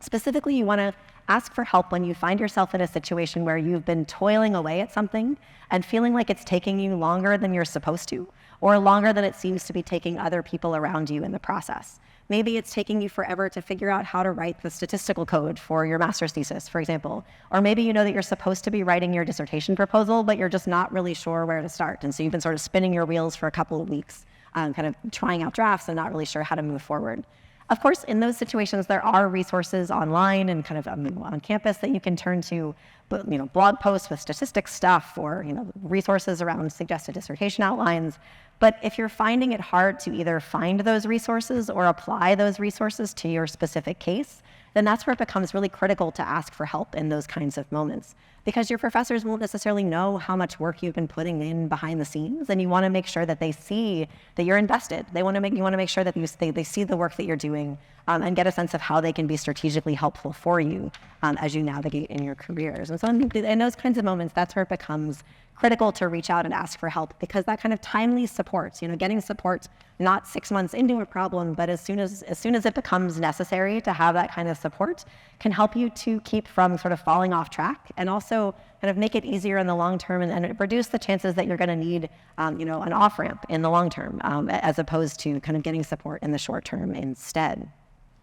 Specifically, you want to ask for help when you find yourself in a situation where you've been toiling away at something and feeling like it's taking you longer than you're supposed to, or longer than it seems to be taking other people around you in the process. Maybe it's taking you forever to figure out how to write the statistical code for your master's thesis, for example. Or maybe you know that you're supposed to be writing your dissertation proposal, but you're just not really sure where to start. And so you've been sort of spinning your wheels for a couple of weeks, kind of trying out drafts and not really sure how to move forward. Of course, in those situations, there are resources online and kind of on campus that you can turn to, but blog posts with statistics stuff, or resources around suggested dissertation outlines. But if you're finding it hard to either find those resources or apply those resources to your specific case, then that's where it becomes really critical to ask for help in those kinds of moments. Because your professors won't necessarily know how much work you've been putting in behind the scenes, and you want to make sure that they see that you're invested. You want to make sure that they see the work that you're doing, and get a sense of how they can be strategically helpful for you as you navigate in your careers. And so in those kinds of moments, that's where it becomes critical to reach out and ask for help, because that kind of timely support, getting support not 6 months into a problem, but as soon as it becomes necessary to have that kind of support, can help you to keep from sort of falling off track, and also kind of make it easier in the long term, and reduce the chances that you're going to need an off ramp in the long term, as opposed to kind of getting support in the short term instead.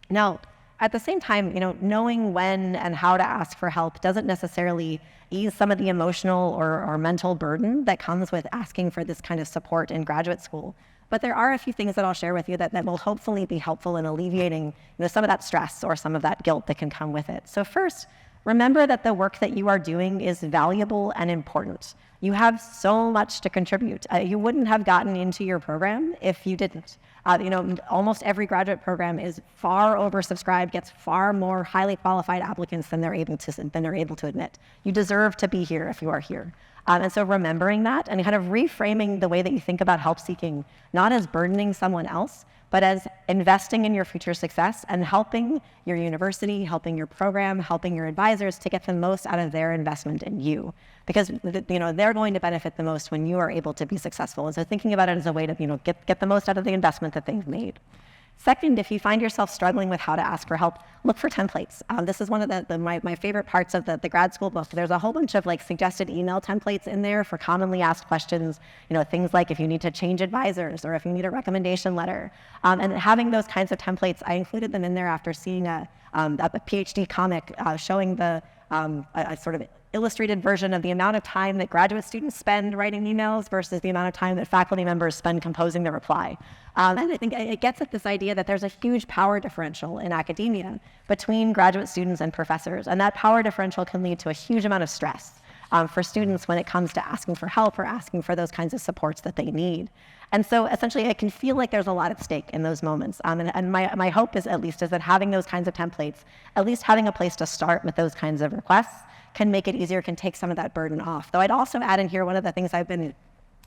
Now, at the same time, knowing when and how to ask for help doesn't necessarily ease some of the emotional or mental burden that comes with asking for this kind of support in graduate school. But there are a few things that I'll share with you that will hopefully be helpful in alleviating some of that stress or some of that guilt that can come with it. So first, remember that the work that you are doing is valuable and important. You have so much to contribute. You wouldn't have gotten into your program if you didn't. Almost every graduate program is far oversubscribed, gets far more highly qualified applicants than they're able to admit. You deserve to be here if you are here. And so remembering that and kind of reframing the way that you think about help seeking, not as burdening someone else, but as investing in your future success and helping your university, helping your program, helping your advisors to get the most out of their investment in you. Because they're going to benefit the most when you are able to be successful. And so thinking about it as a way to get the most out of the investment that they've made. Second, if you find yourself struggling with how to ask for help, look for templates. This is one of my favorite parts of the grad school book. There's a whole bunch of suggested email templates in there for commonly asked questions, things like if you need to change advisors or if you need a recommendation letter. And having those kinds of templates, I included them in there after seeing a PhD comic showing a sort of illustrated version of the amount of time that graduate students spend writing emails versus the amount of time that faculty members spend composing the reply. And I think it gets at this idea that there's a huge power differential in academia between graduate students and professors, and that power differential can lead to a huge amount of stress for students when it comes to asking for help or asking for those kinds of supports that they need. And so essentially it can feel like there's a lot at stake in those moments. And my hope is that having those kinds of templates, at least having a place to start with those kinds of requests, can make it easier, can take some of that burden off. Though I'd also add in here, one of the things I've been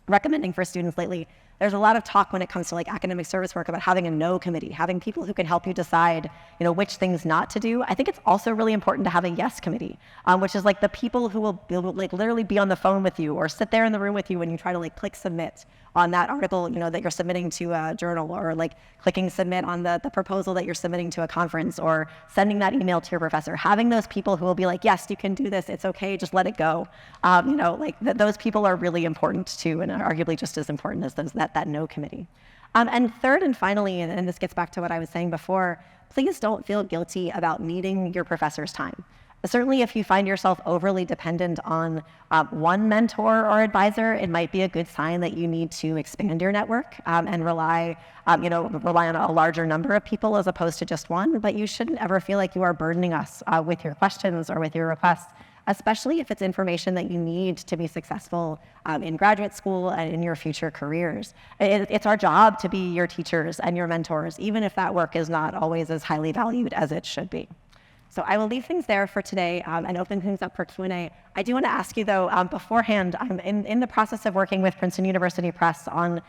recommending for students lately, there's a lot of talk when it comes to academic service work about having a no committee, having people who can help you decide, which things not to do. I think it's also really important to have a yes committee, which is the people who will literally be on the phone with you or sit there in the room with you when you try to click submit on that article, that you're submitting to a journal, or clicking submit on the proposal that you're submitting to a conference, or sending that email to your professor. Having those people who will be yes, you can do this, it's okay, just let it go. Those people are really important too, and arguably just as important as that no committee. And third and finally, and this gets back to what I was saying before, please don't feel guilty about needing your professor's time. Certainly, if you find yourself overly dependent on one mentor or advisor, it might be a good sign that you need to expand your network and rely on a larger number of people as opposed to just one. But you shouldn't ever feel like you are burdening us with your questions or with your requests, especially if it's information that you need to be successful in graduate school and in your future careers. It's our job to be your teachers and your mentors, even if that work is not always as highly valued as it should be. So I will leave things there for today and open things up for Q&A. I do want to ask you, though, beforehand, I'm in the process of working with Princeton University Press on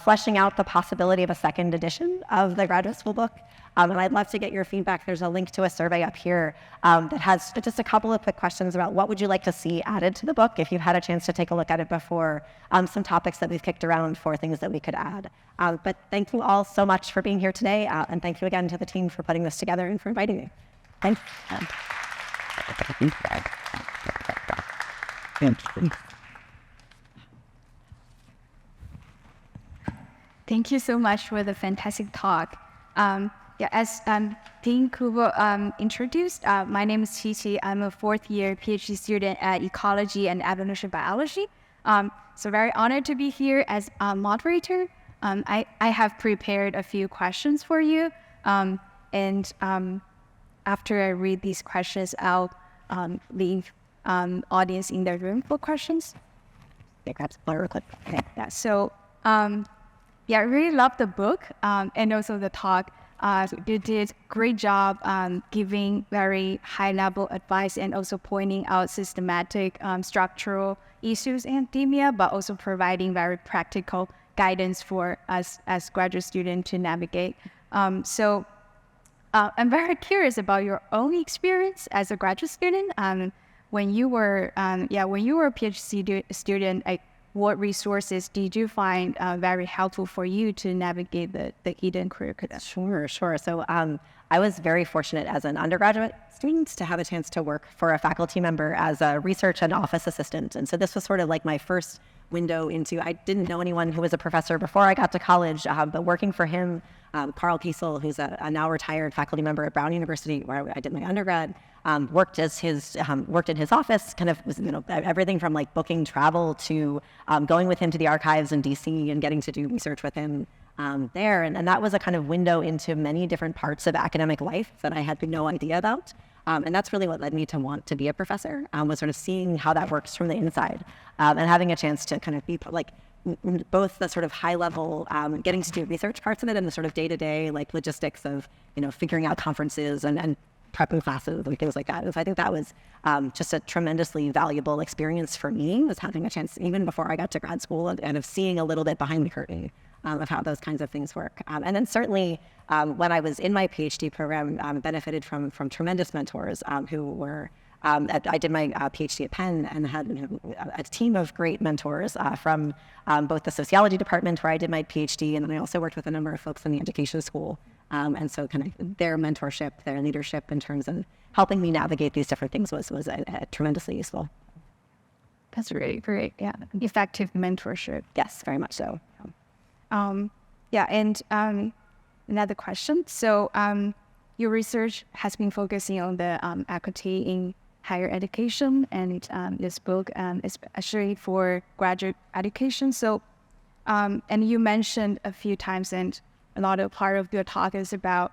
fleshing out the possibility of a second edition of the graduate school book. And I'd love to get your feedback. There's a link to a survey up here that has just a couple of quick questions about what would you like to see added to the book if you've had a chance to take a look at it before, some topics that we've kicked around for things that we could add. But thank you all so much for being here today, and thank you again to the team for putting this together and for inviting me. Thanks. Thank you so much for the fantastic talk. As Dean Kubo introduced, my name is Chi. I'm a fourth-year PhD student at Ecology and Evolution Biology. So very honored to be here as a moderator. I have prepared a few questions for you, and after I read these questions, I'll leave audience in the room for questions. Okay, perhaps blur real quick. Okay. Yeah. So I really love the book and also the talk. You did great job giving very high-level advice and also pointing out systematic structural issues in academia, but also providing very practical guidance for us as graduate students to navigate. So I'm very curious about your own experience as a graduate student. When you were a PhD student, what resources did you find very helpful for you to navigate the hidden curriculum? Sure. So I was very fortunate as an undergraduate student to have a chance to work for a faculty member as a research and office assistant. And so this was sort of like my first window into, I didn't know anyone who was a professor before I got to college, but working for him, Carl Kiesel, who's a now retired faculty member at Brown University, where I did my undergrad, worked in his office, kind of was, everything from like booking travel to going with him to the archives in DC and getting to do research with him there. And that was a kind of window into many different parts of academic life that I had no idea about. And that's really what led me to want to be a professor, was sort of seeing how that works from the inside and having a chance to kind of be like both the sort of high level getting to do research parts of it and the sort of day-to-day like logistics of, figuring out conferences and prepping classes and things like that. And so I think that was just a tremendously valuable experience for me, was having a chance, even before I got to grad school, and of seeing a little bit behind the curtain of how those kinds of things work. And then certainly when I was in my PhD program, benefited from tremendous mentors who were, I did my PhD at Penn and had a team of great mentors from both the sociology department where I did my PhD, and then I also worked with a number of folks in the education school. And so kind of their mentorship, their leadership in terms of helping me navigate these different things was tremendously useful. That's really great. Yeah, effective mentorship. Yes, very much so. And another question. So your research has been focusing on the equity in higher education, and this book especially for graduate education. So, and you mentioned a few times, and a lot of part of your talk is about,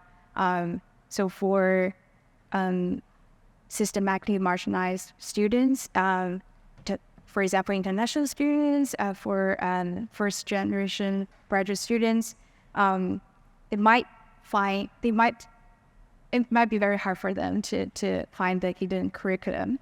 so for systematically marginalized students, for example, international students, for first generation graduate students, it might be very hard for them to find the hidden curriculum.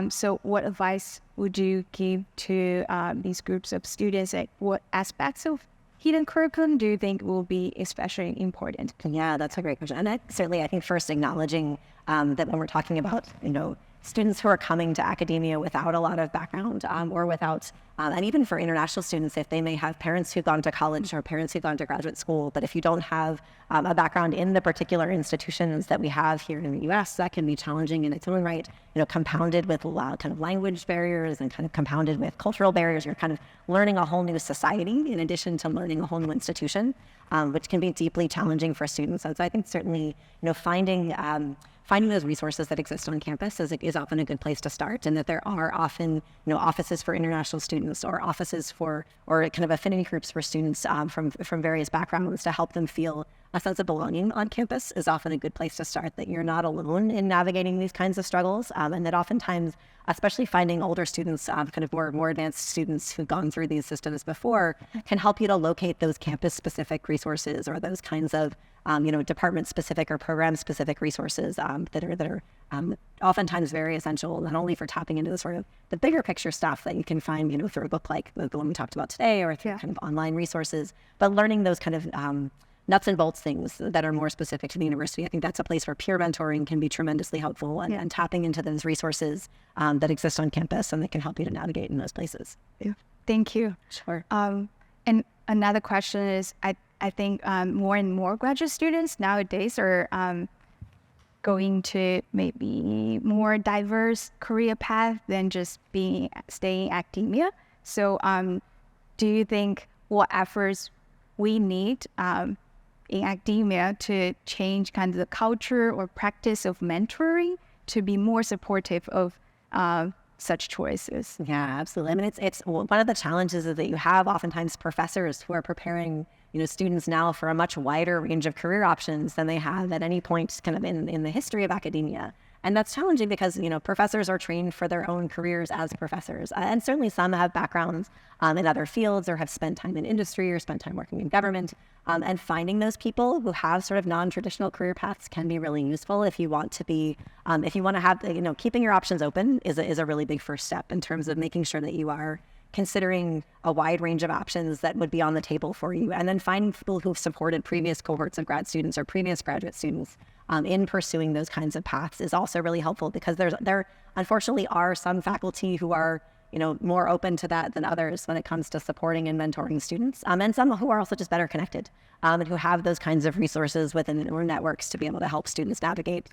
So what advice would you give to these groups of students? Like, what aspects of hidden curriculum do you think will be especially important? Yeah, that's a great question. And I think first acknowledging that when we're talking about, students who are coming to academia without a lot of background or without, and even for international students, if they may have parents who've gone to college or parents who've gone to graduate school, but if you don't have a background in the particular institutions that we have here in the US, that can be challenging in its own right, compounded with kind of language barriers and kind of compounded with cultural barriers. You're kind of learning a whole new society in addition to learning a whole new institution, which can be deeply challenging for students. So I think certainly, finding those resources that exist on campus is often a good place to start, and that there are often, offices for international students or offices for, or kind of affinity groups for students from various backgrounds to help them feel a sense of belonging on campus is often a good place to start, that you're not alone in navigating these kinds of struggles, and that oftentimes, especially finding older students, kind of more advanced students who've gone through these systems before, can help you to locate those campus-specific resources or those kinds of department-specific or program-specific resources that are oftentimes very essential, not only for tapping into the sort of the bigger picture stuff that you can find, through a book like the one we talked about today, or through kind of online resources, but learning those kind of nuts and bolts things that are more specific to the university. I think that's a place where peer mentoring can be tremendously helpful, and tapping into those resources that exist on campus and that can help you to navigate in those places. Yeah. Thank you. Sure. And another question is, I think more and more graduate students nowadays are going to maybe more diverse career path than just staying in academia. So do you think what efforts we need in academia to change kind of the culture or practice of mentoring to be more supportive of such choices? Yeah, absolutely. I mean, it's one of the challenges is that you have oftentimes professors who are preparing students now for a much wider range of career options than they have at any point kind of in the history of academia. And that's challenging because, professors are trained for their own careers as professors. And certainly some have backgrounds in other fields or have spent time in industry or spent time working in government. And finding those people who have sort of non-traditional career paths can be really useful if you want to be, if you want to have, keeping your options open is a really big first step in terms of making sure that you are considering a wide range of options that would be on the table for you, and then finding people who've supported previous cohorts of grad students or previous graduate students in pursuing those kinds of paths is also really helpful, because there unfortunately are some faculty who are more open to that than others when it comes to supporting and mentoring students, and some who are also just better connected and who have those kinds of resources within their networks to be able to help students navigate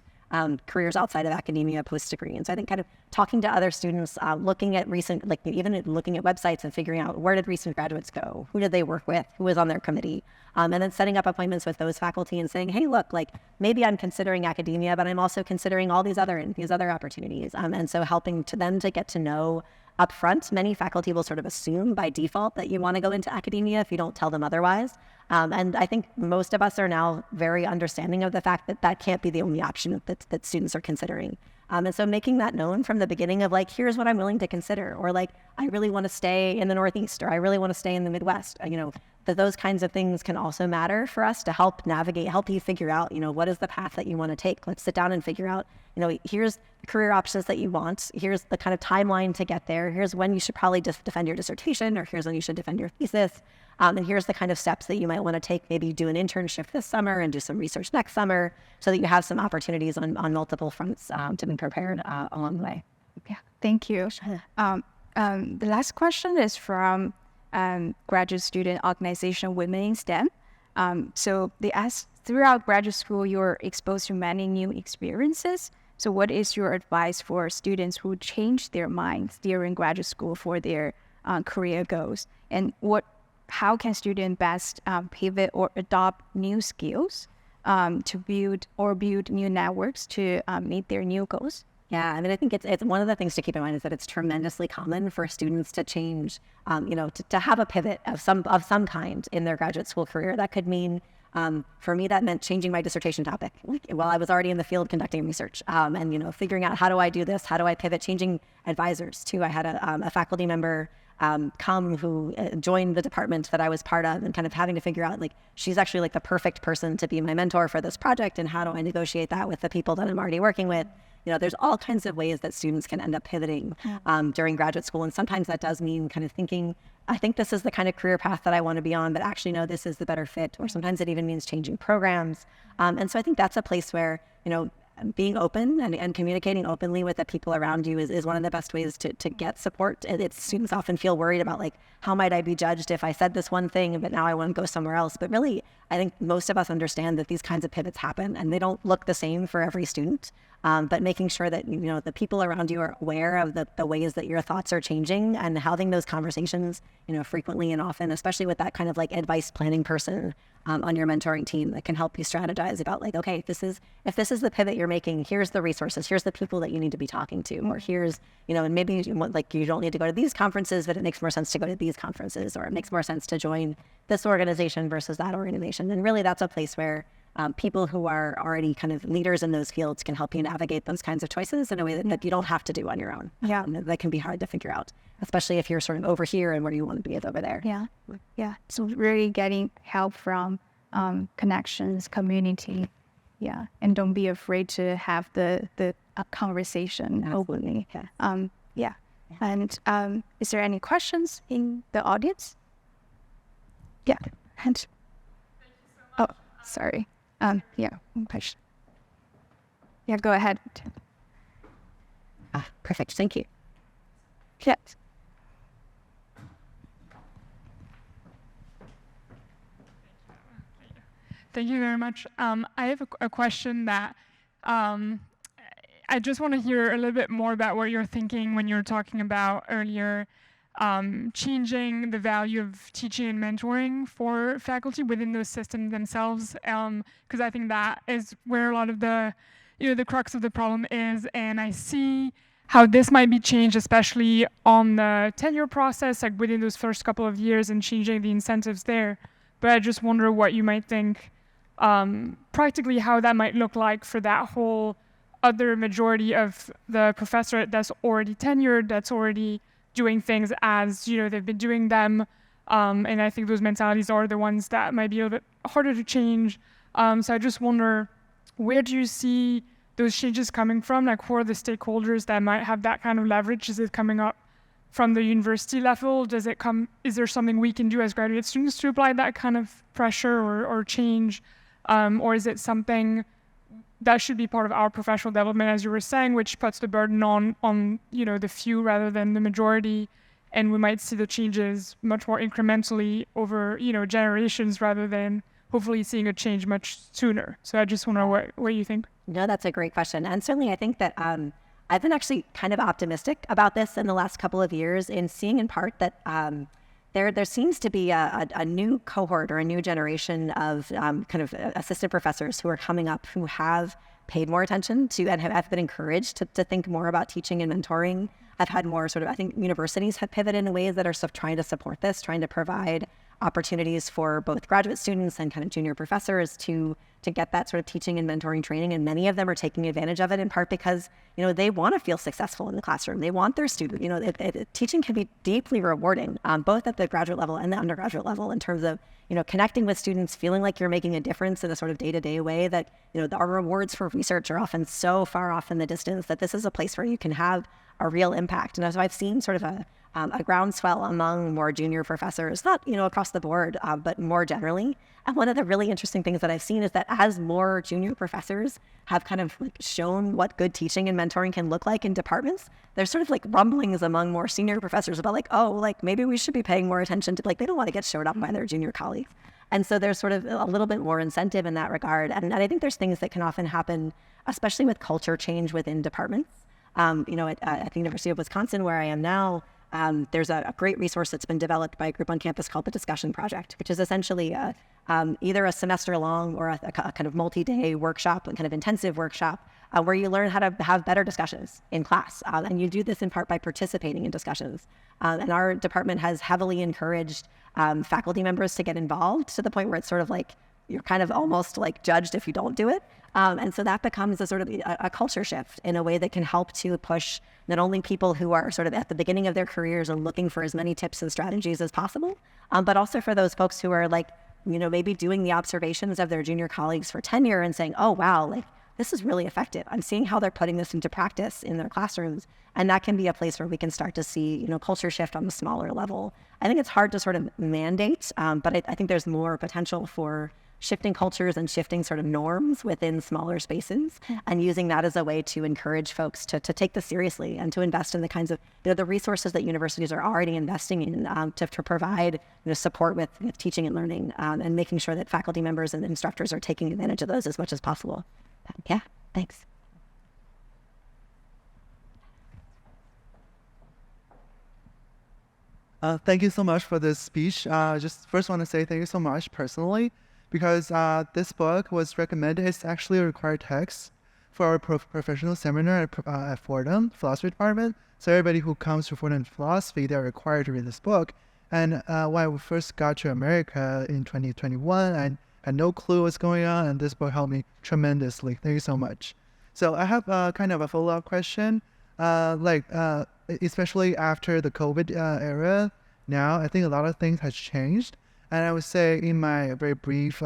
careers outside of academia post-degree. And so I think kind of talking to other students, looking at recent, even looking at websites and figuring out where did recent graduates go, who did they work with, who was on their committee, and then setting up appointments with those faculty and saying, hey, look, maybe I'm considering academia, but I'm also considering all these other opportunities. And so helping them to get to know up front. Many faculty will sort of assume by default that you want to go into academia if you don't tell them otherwise. And I think most of us are now very understanding of the fact that that can't be the only option that students are considering. And so making that known from the beginning of here's what I'm willing to consider, or I really want to stay in the Northeast, or I really want to stay in the Midwest, that those kinds of things can also matter for us to help you figure out, what is the path that you want to take. Let's sit down and figure out, here's the career options that you want. Here's the kind of timeline to get there. Here's when you should probably defend your dissertation, or here's when you should defend your thesis. And here's the kind of steps that you might want to take. Maybe do an internship this summer and do some research next summer, so that you have some opportunities on multiple fronts to be prepared along the way. Yeah, thank you. The last question is from graduate student organization Women in STEM. So they ask, throughout graduate school, you're exposed to many new experiences. So what is your advice for students who change their minds during graduate school for their career goals? And how can students best pivot or adopt new skills to build new networks to meet their new goals? Yeah, I think it's one of the things to keep in mind is that it's tremendously common for students to change, to have a pivot of some kind in their graduate school career. That could mean, for me, that meant changing my dissertation topic while I was already in the field conducting research, and figuring out, how do I do this? How do I pivot? Changing advisors too. I had a faculty member who joined the department that I was part of, and kind of having to figure out, she's actually the perfect person to be my mentor for this project, and how do I negotiate that with the people that I'm already working with? There's all kinds of ways that students can end up pivoting during graduate school. And sometimes that does mean kind of thinking, I think this is the kind of career path that I want to be on, but actually, no, this is the better fit. Or sometimes it even means changing programs. And so I think that's a place where, being open and communicating openly with the people around you is one of the best ways to get support. Students often feel worried about how might I be judged if I said this one thing, but now I want to go somewhere else. But really, I think most of us understand that these kinds of pivots happen, and they don't look the same for every student. But making sure that the people around you are aware of the ways that your thoughts are changing, and having those conversations frequently and often, especially with that kind of advice planning person on your mentoring team that can help you strategize about okay, if this is the pivot you're making, here's the resources, here's the people that you need to be talking to, or here's and maybe you don't need to go to these conferences, but it makes more sense to go to these conferences, or it makes more sense to join this organization versus that organization. And really, that's a place where people who are already kind of leaders in those fields can help you navigate those kinds of choices in a way that you don't have to do on your own. Yeah. That can be hard to figure out, especially if you're sort of over here and where you want to be is over there. Yeah. Yeah. So really getting help from connections, community. Yeah. And don't be afraid to have the conversation openly. Yeah. Yeah. And is there any questions in the audience? Yeah. And oh, sorry. Yeah, one question. Yeah, go ahead. Perfect. Thank you. Yes. Thank you very much. I have a question that I just want to hear a little bit more about what you're thinking when you're talking about earlier changing the value of teaching and mentoring for faculty within those systems themselves, because I think that is where a lot of the crux of the problem is, and I see how this might be changed, especially on the tenure process, within those first couple of years, and changing the incentives there. But I just wonder what you might think practically how that might look like for that whole other majority of the professor that's already tenured, that's already doing things as, they've been doing them. And I think those mentalities are the ones that might be a little bit harder to change. So I just wonder, where do you see those changes coming from? Like, who are the stakeholders that might have that kind of leverage? Is it coming up from the university level? Is there something we can do as graduate students to apply that kind of pressure or change? Or is it something that should be part of our professional development, as you were saying, which puts the burden on the few rather than the majority, and we might see the changes much more incrementally over generations rather than hopefully seeing a change much sooner. So I just wonder what you think. No, that's a great question, and certainly I think that I've been actually kind of optimistic about this in the last couple of years, in seeing in part that there seems to be a new cohort or a new generation of kind of assistant professors who are coming up who have paid more attention to and have been encouraged to think more about teaching and mentoring. I've had more I think universities have pivoted in ways that are sort of trying to support this, trying to provide opportunities for both graduate students and kind of junior professors to get that sort of teaching and mentoring training. And many of them are taking advantage of it in part because, they want to feel successful in the classroom. They want their student, teaching can be deeply rewarding, both at the graduate level and the undergraduate level, in terms of, connecting with students, feeling like you're making a difference in a sort of day-to-day way that, our rewards for research are often so far off in the distance that this is a place where you can have a real impact. And so I've seen sort of a groundswell among more junior professors, not, across the board, but more generally. And one of the really interesting things that I've seen is that as more junior professors have kind of shown what good teaching and mentoring can look like in departments, there's sort of rumblings among more senior professors about maybe we should be paying more attention to, they don't want to get showed up by their junior colleagues. And so there's sort of a little bit more incentive in that regard. And I think there's things that can often happen, especially with culture change within departments. At the University of Wisconsin, where I am now, there's a great resource that's been developed by a group on campus called the Discussion Project, which is essentially either a semester-long or a kind of multi-day workshop, a kind of intensive workshop, where you learn how to have better discussions in class. And you do this in part by participating in discussions. And our department has heavily encouraged faculty members to get involved, to the point where it's sort of you're kind of almost judged if you don't do it. And so that becomes a sort of a culture shift in a way that can help to push not only people who are sort of at the beginning of their careers and looking for as many tips and strategies as possible, but also for those folks who are maybe doing the observations of their junior colleagues for tenure and saying, oh, wow, this is really effective. I'm seeing how they're putting this into practice in their classrooms. And that can be a place where we can start to see, culture shift on the smaller level. I think it's hard to sort of mandate, but I think there's more potential for shifting cultures and shifting sort of norms within smaller spaces, and using that as a way to encourage folks to take this seriously and to invest in the kinds of, the resources that universities are already investing in to provide support with teaching and learning, and making sure that faculty members and instructors are taking advantage of those as much as possible. Yeah, thanks. Thank you so much for this speech. Just first want to say thank you so much personally, because this book was recommended. It's actually a required text for our professional seminar at Fordham Philosophy Department. So everybody who comes to Fordham Philosophy, they're required to read this book. And when we first got to America in 2021, I had no clue what's going on, and this book helped me tremendously. Thank you so much. So I have kind of a follow-up question. Especially after the COVID era, now I think a lot of things has changed. And I would say in my very brief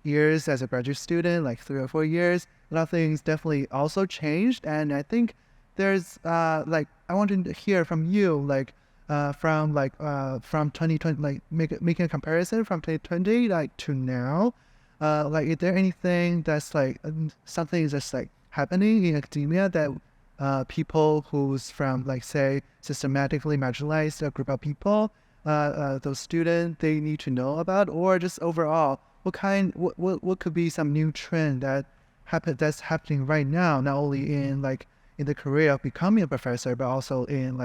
years as a graduate student, 3 or 4 years, a lot of things definitely also changed. And I think there's I wanted to hear from you, from 2020, making a comparison from 2020 to now. Is there anything that's something that's happening in academia that people who's from say systematically marginalized group of people, those students, they need to know about, or just overall what could be some new trend that's happening right now, not only in in the career of becoming a professor, but also in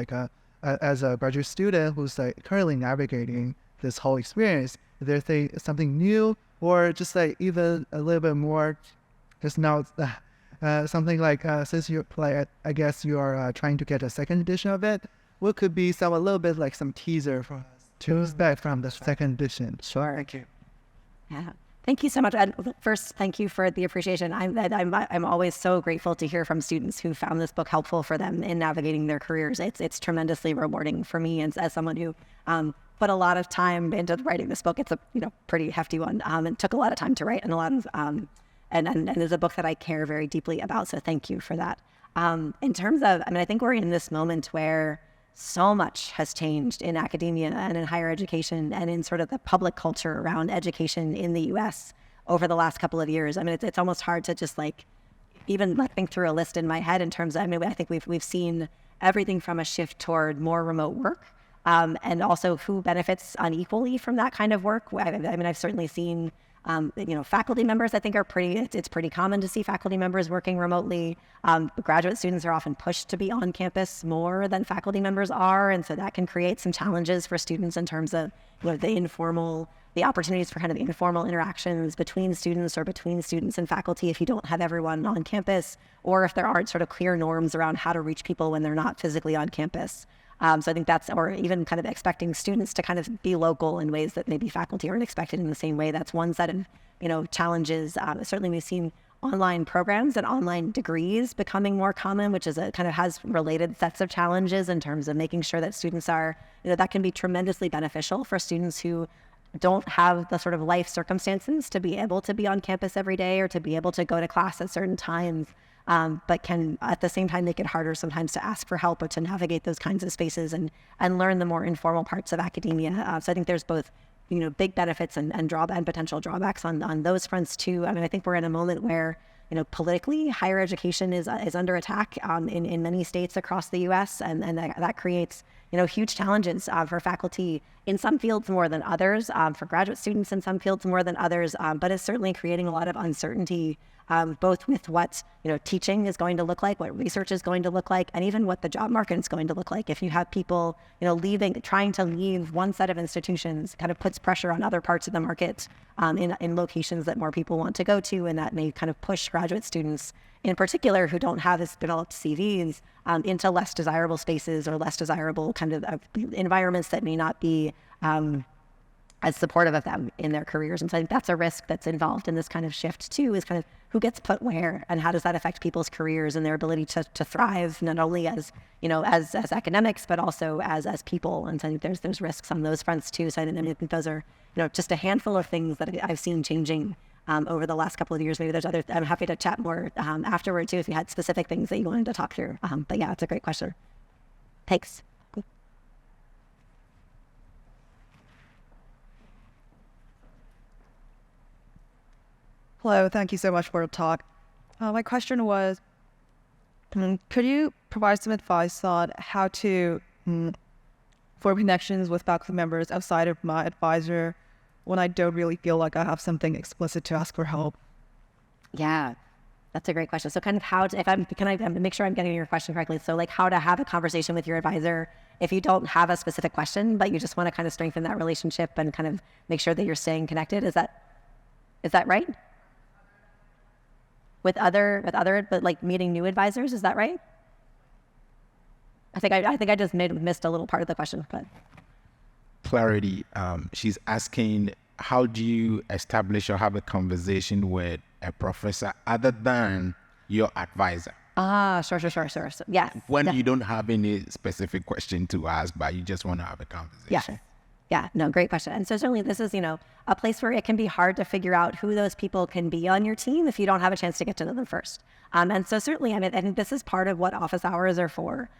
as a graduate student who's currently navigating this whole experience. Is there something new, or just even a little bit more just now something since you I guess you are trying to get a second edition of it, what could be a little bit some teaser for us to expect from the second edition? Sure. Thank you. Yeah. Thank you so much. And first, thank you for the appreciation. I'm always so grateful to hear from students who found this book helpful for them in navigating their careers. It's tremendously rewarding for me as someone who put a lot of time into writing this book. It's a pretty hefty one, and took a lot of time to write, and a lot of and is a book that I care very deeply about. So thank you for that. In terms of, I think we're in this moment where so much has changed in academia and in higher education and in sort of the public culture around education in the U.S. over the last couple of years. It's almost hard to just even think through a list in my head in terms of, I think we've seen everything from a shift toward more remote work, and also who benefits unequally from that kind of work. I've certainly seen faculty members, I think it's pretty common to see faculty members working remotely. Graduate students are often pushed to be on campus more than faculty members are. And so that can create some challenges for students in terms of the opportunities for kind of informal interactions between students or between students and faculty if you don't have everyone on campus, or if there aren't sort of clear norms around how to reach people when they're not physically on campus. So I think or even kind of expecting students to kind of be local in ways that maybe faculty aren't expected in the same way. That's one set of, challenges. Certainly we've seen online programs and online degrees becoming more common, which is has related sets of challenges in terms of making sure that students are, that can be tremendously beneficial for students who don't have the sort of life circumstances to be able to be on campus every day or to be able to go to class at certain times. But can at the same time make it harder sometimes to ask for help or to navigate those kinds of spaces and learn the more informal parts of academia. So I think there's both, big benefits and potential drawbacks on those fronts too. I think we're in a moment where, politically higher education is under attack in many states across the U.S. and that creates, huge challenges for faculty in some fields more than others, for graduate students in some fields more than others, but it's certainly creating a lot of uncertainty. Both with what teaching is going to look like, what research is going to look like, and even what the job market is going to look like. If you have people trying to leave one set of institutions, kind of puts pressure on other parts of the market in locations that more people want to go to, and that may kind of push graduate students in particular who don't have as developed CVs into less desirable spaces or less desirable kind of environments that may not be as supportive of them in their careers. And so I think that's a risk that's involved in this kind of shift too, is kind of who gets put where and how does that affect people's careers and their ability to thrive, not only as academics, but also as people. And so I think there's risks on those fronts too. So I think those are, just a handful of things that I've seen changing over the last couple of years. Maybe there's other, I'm happy to chat more afterward too, if you had specific things that you wanted to talk through. But yeah, it's a great question. Thanks. Hello, thank you so much for the talk. My question was, could you provide some advice on how to form connections with faculty members outside of my advisor when I don't really feel like I have something explicit to ask for help? Yeah, that's a great question. So kind of can I make sure I'm getting your question correctly? So how to have a conversation with your advisor if you don't have a specific question, but you just want to kind of strengthen that relationship and kind of make sure that you're staying connected. Is that right? With other, but meeting new advisors, is that right? I think I just missed a little part of the question, but. Clarity. She's asking, how do you establish or have a conversation with a professor other than your advisor? Sure. So, yes. When you don't have any specific question to ask, but you just want to have a conversation. Yes. Yeah, no, great question. And so certainly this is, a place where it can be hard to figure out who those people can be on your team if you don't have a chance to get to know them first. And so certainly, I think this is part of what office hours are for,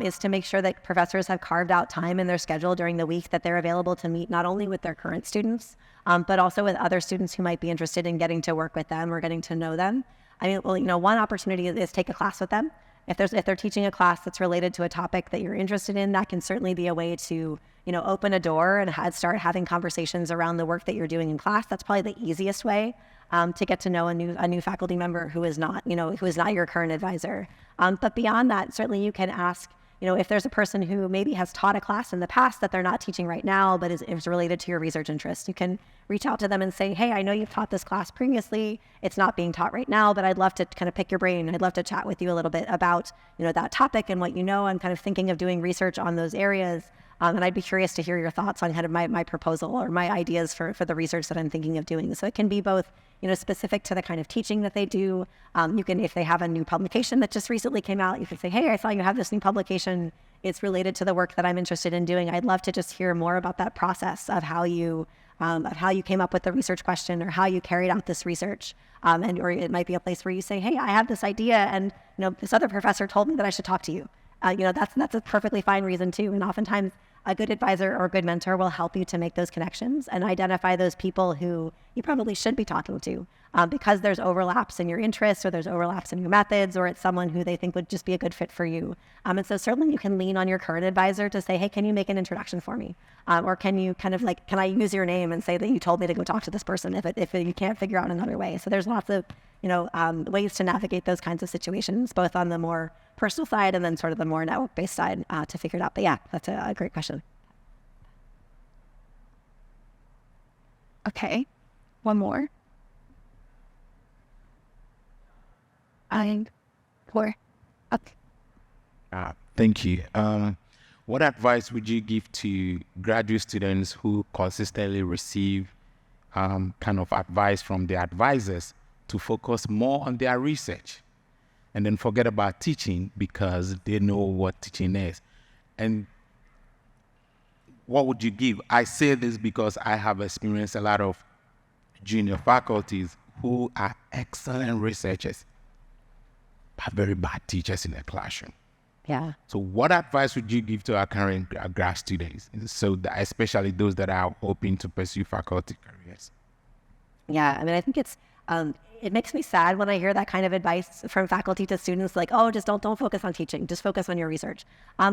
is to make sure that professors have carved out time in their schedule during the week that they're available to meet not only with their current students, but also with other students who might be interested in getting to work with them or getting to know them. One opportunity is take a class with them. If they're teaching a class that's related to a topic that you're interested in, that can certainly be a way to open a door and start having conversations around the work that you're doing in class. That's probably the easiest way to get to know a new faculty member who is not your current advisor. But beyond that, certainly you can ask, if there's a person who maybe has taught a class in the past that they're not teaching right now, but is related to your research interest. You can reach out to them and say, hey, I know you've taught this class previously. It's not being taught right now, but I'd love to kind of pick your brain. I'd love to chat with you a little bit about, that topic and what you know. I'm kind of thinking of doing research on those areas. And I'd be curious to hear your thoughts on kind of my proposal or my ideas for the research that I'm thinking of doing. So it can be both, specific to the kind of teaching that they do. You can, if they have a new publication that just recently came out, you can say, hey, I saw you have this new publication. It's related to the work that I'm interested in doing. I'd love to just hear more about that process of how you came up with the research question or how you carried out this research. Or it might be a place where you say, hey, I have this idea and this other professor told me that I should talk to you. That's a perfectly fine reason too. And oftentimes a good advisor or a good mentor will help you to make those connections and identify those people who you probably should be talking to because there's overlaps in your interests or there's overlaps in your methods or it's someone who they think would just be a good fit for you. And so certainly you can lean on your current advisor to say, hey, can you make an introduction for me? Or can you kind of can I use your name and say that you told me to go talk to this person if you can't figure out another way? So there's lots of, ways to navigate those kinds of situations, both on the more personal side and then sort of the more network-based side to figure it out. But yeah, that's a great question. Okay, one more. Four. Okay. Thank you. What advice would you give to graduate students who consistently receive kind of advice from their advisors to focus more on their research and then forget about teaching because they know what teaching is? And what would you give? I say this because I have experienced a lot of junior faculties who are excellent researchers, but very bad teachers in the classroom. Yeah. So what advice would you give to our current grad students, so that, especially those that are hoping to pursue faculty careers? Yeah, I mean, I think it makes me sad when I hear that kind of advice from faculty to students, like, oh, just don't focus on teaching, just focus on your research.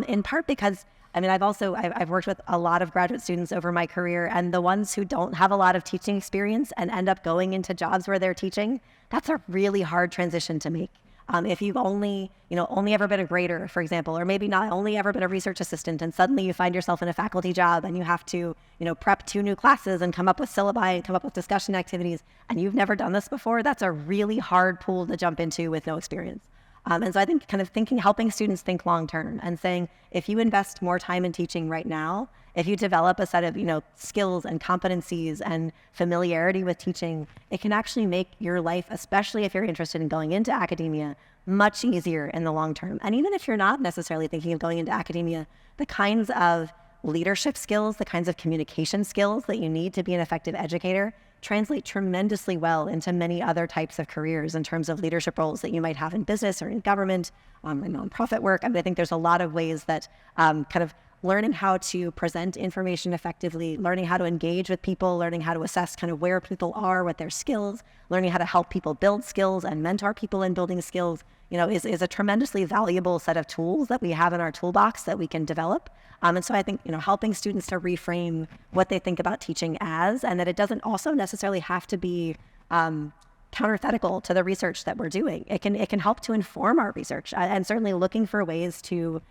In part because, I mean, I've worked with a lot of graduate students over my career, and the ones who don't have a lot of teaching experience and end up going into jobs where they're teaching, that's a really hard transition to make. If you've only ever been a grader, for example, or maybe not only ever been a research assistant, and suddenly you find yourself in a faculty job and you have to, prep 2 new classes and come up with syllabi and come up with discussion activities, and you've never done this before, that's a really hard pool to jump into with no experience. And so I think kind of helping students think long term and saying, if you invest more time in teaching right now, if you develop a set of, skills and competencies and familiarity with teaching, it can actually make your life, especially if you're interested in going into academia, much easier in the long term. And even if you're not necessarily thinking of going into academia, the kinds of leadership skills, the kinds of communication skills that you need to be an effective educator translate tremendously well into many other types of careers in terms of leadership roles that you might have in business or in government, in nonprofit work. I mean, I think there's a lot of ways that kind of learning how to present information effectively, learning how to engage with people, learning how to assess kind of where people are with their skills, learning how to help people build skills and mentor people in building skills, is a tremendously valuable set of tools that we have in our toolbox that we can develop. And so I think, helping students to reframe what they think about teaching as, and that it doesn't also necessarily have to be counterthetical to the research that we're doing. It can help to inform our research, and certainly looking for ways to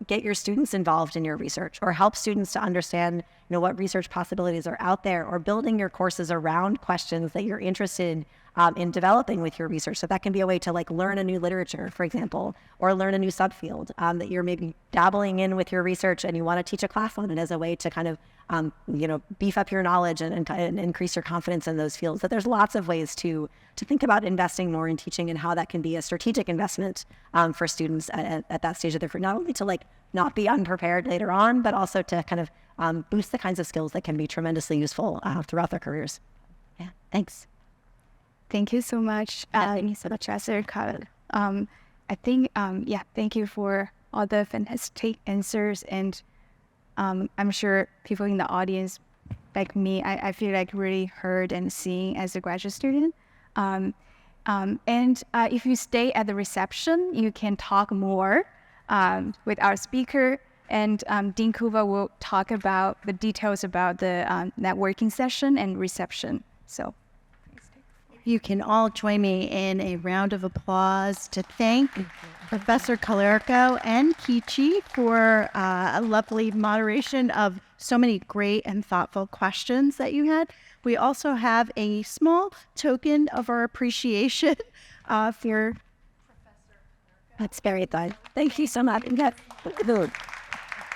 get your students involved in your research, or help students to understand, what research possibilities are out there, or building your courses around questions that you're interested in developing with your research. So that can be a way to learn a new literature, for example, or learn a new subfield that you're maybe dabbling in with your research and you want to teach a class on it as a way to kind of, beef up your knowledge and increase your confidence in those fields. So there's lots of ways to think about investing more in teaching and how that can be a strategic investment for students at that stage of their career, not only to not be unprepared later on, but also to kind of boost the kinds of skills that can be tremendously useful throughout their careers. Yeah, thanks. Thank you so much, Professor Carl. I think, thank you for all the fantastic answers. And I'm sure people in the audience, like me, I feel really heard and seen as a graduate student. And if you stay at the reception, you can talk more with our speaker. And Dean Kuva will talk about the details about the networking session and reception. So. You can all join me in a round of applause to thank Professor Calarco and Kichi for a lovely moderation of so many great and thoughtful questions that you had. We also have a small token of our appreciation for That's very good. Thank you so much.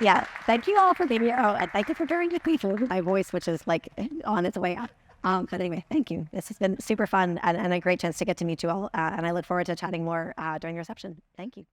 Yeah, thank you all for being here. Oh, and thank you for bearing with me for my voice, which is like on its way up. But anyway, thank you. This has been super fun and a great chance to get to meet you all. And I look forward to chatting more during the reception. Thank you.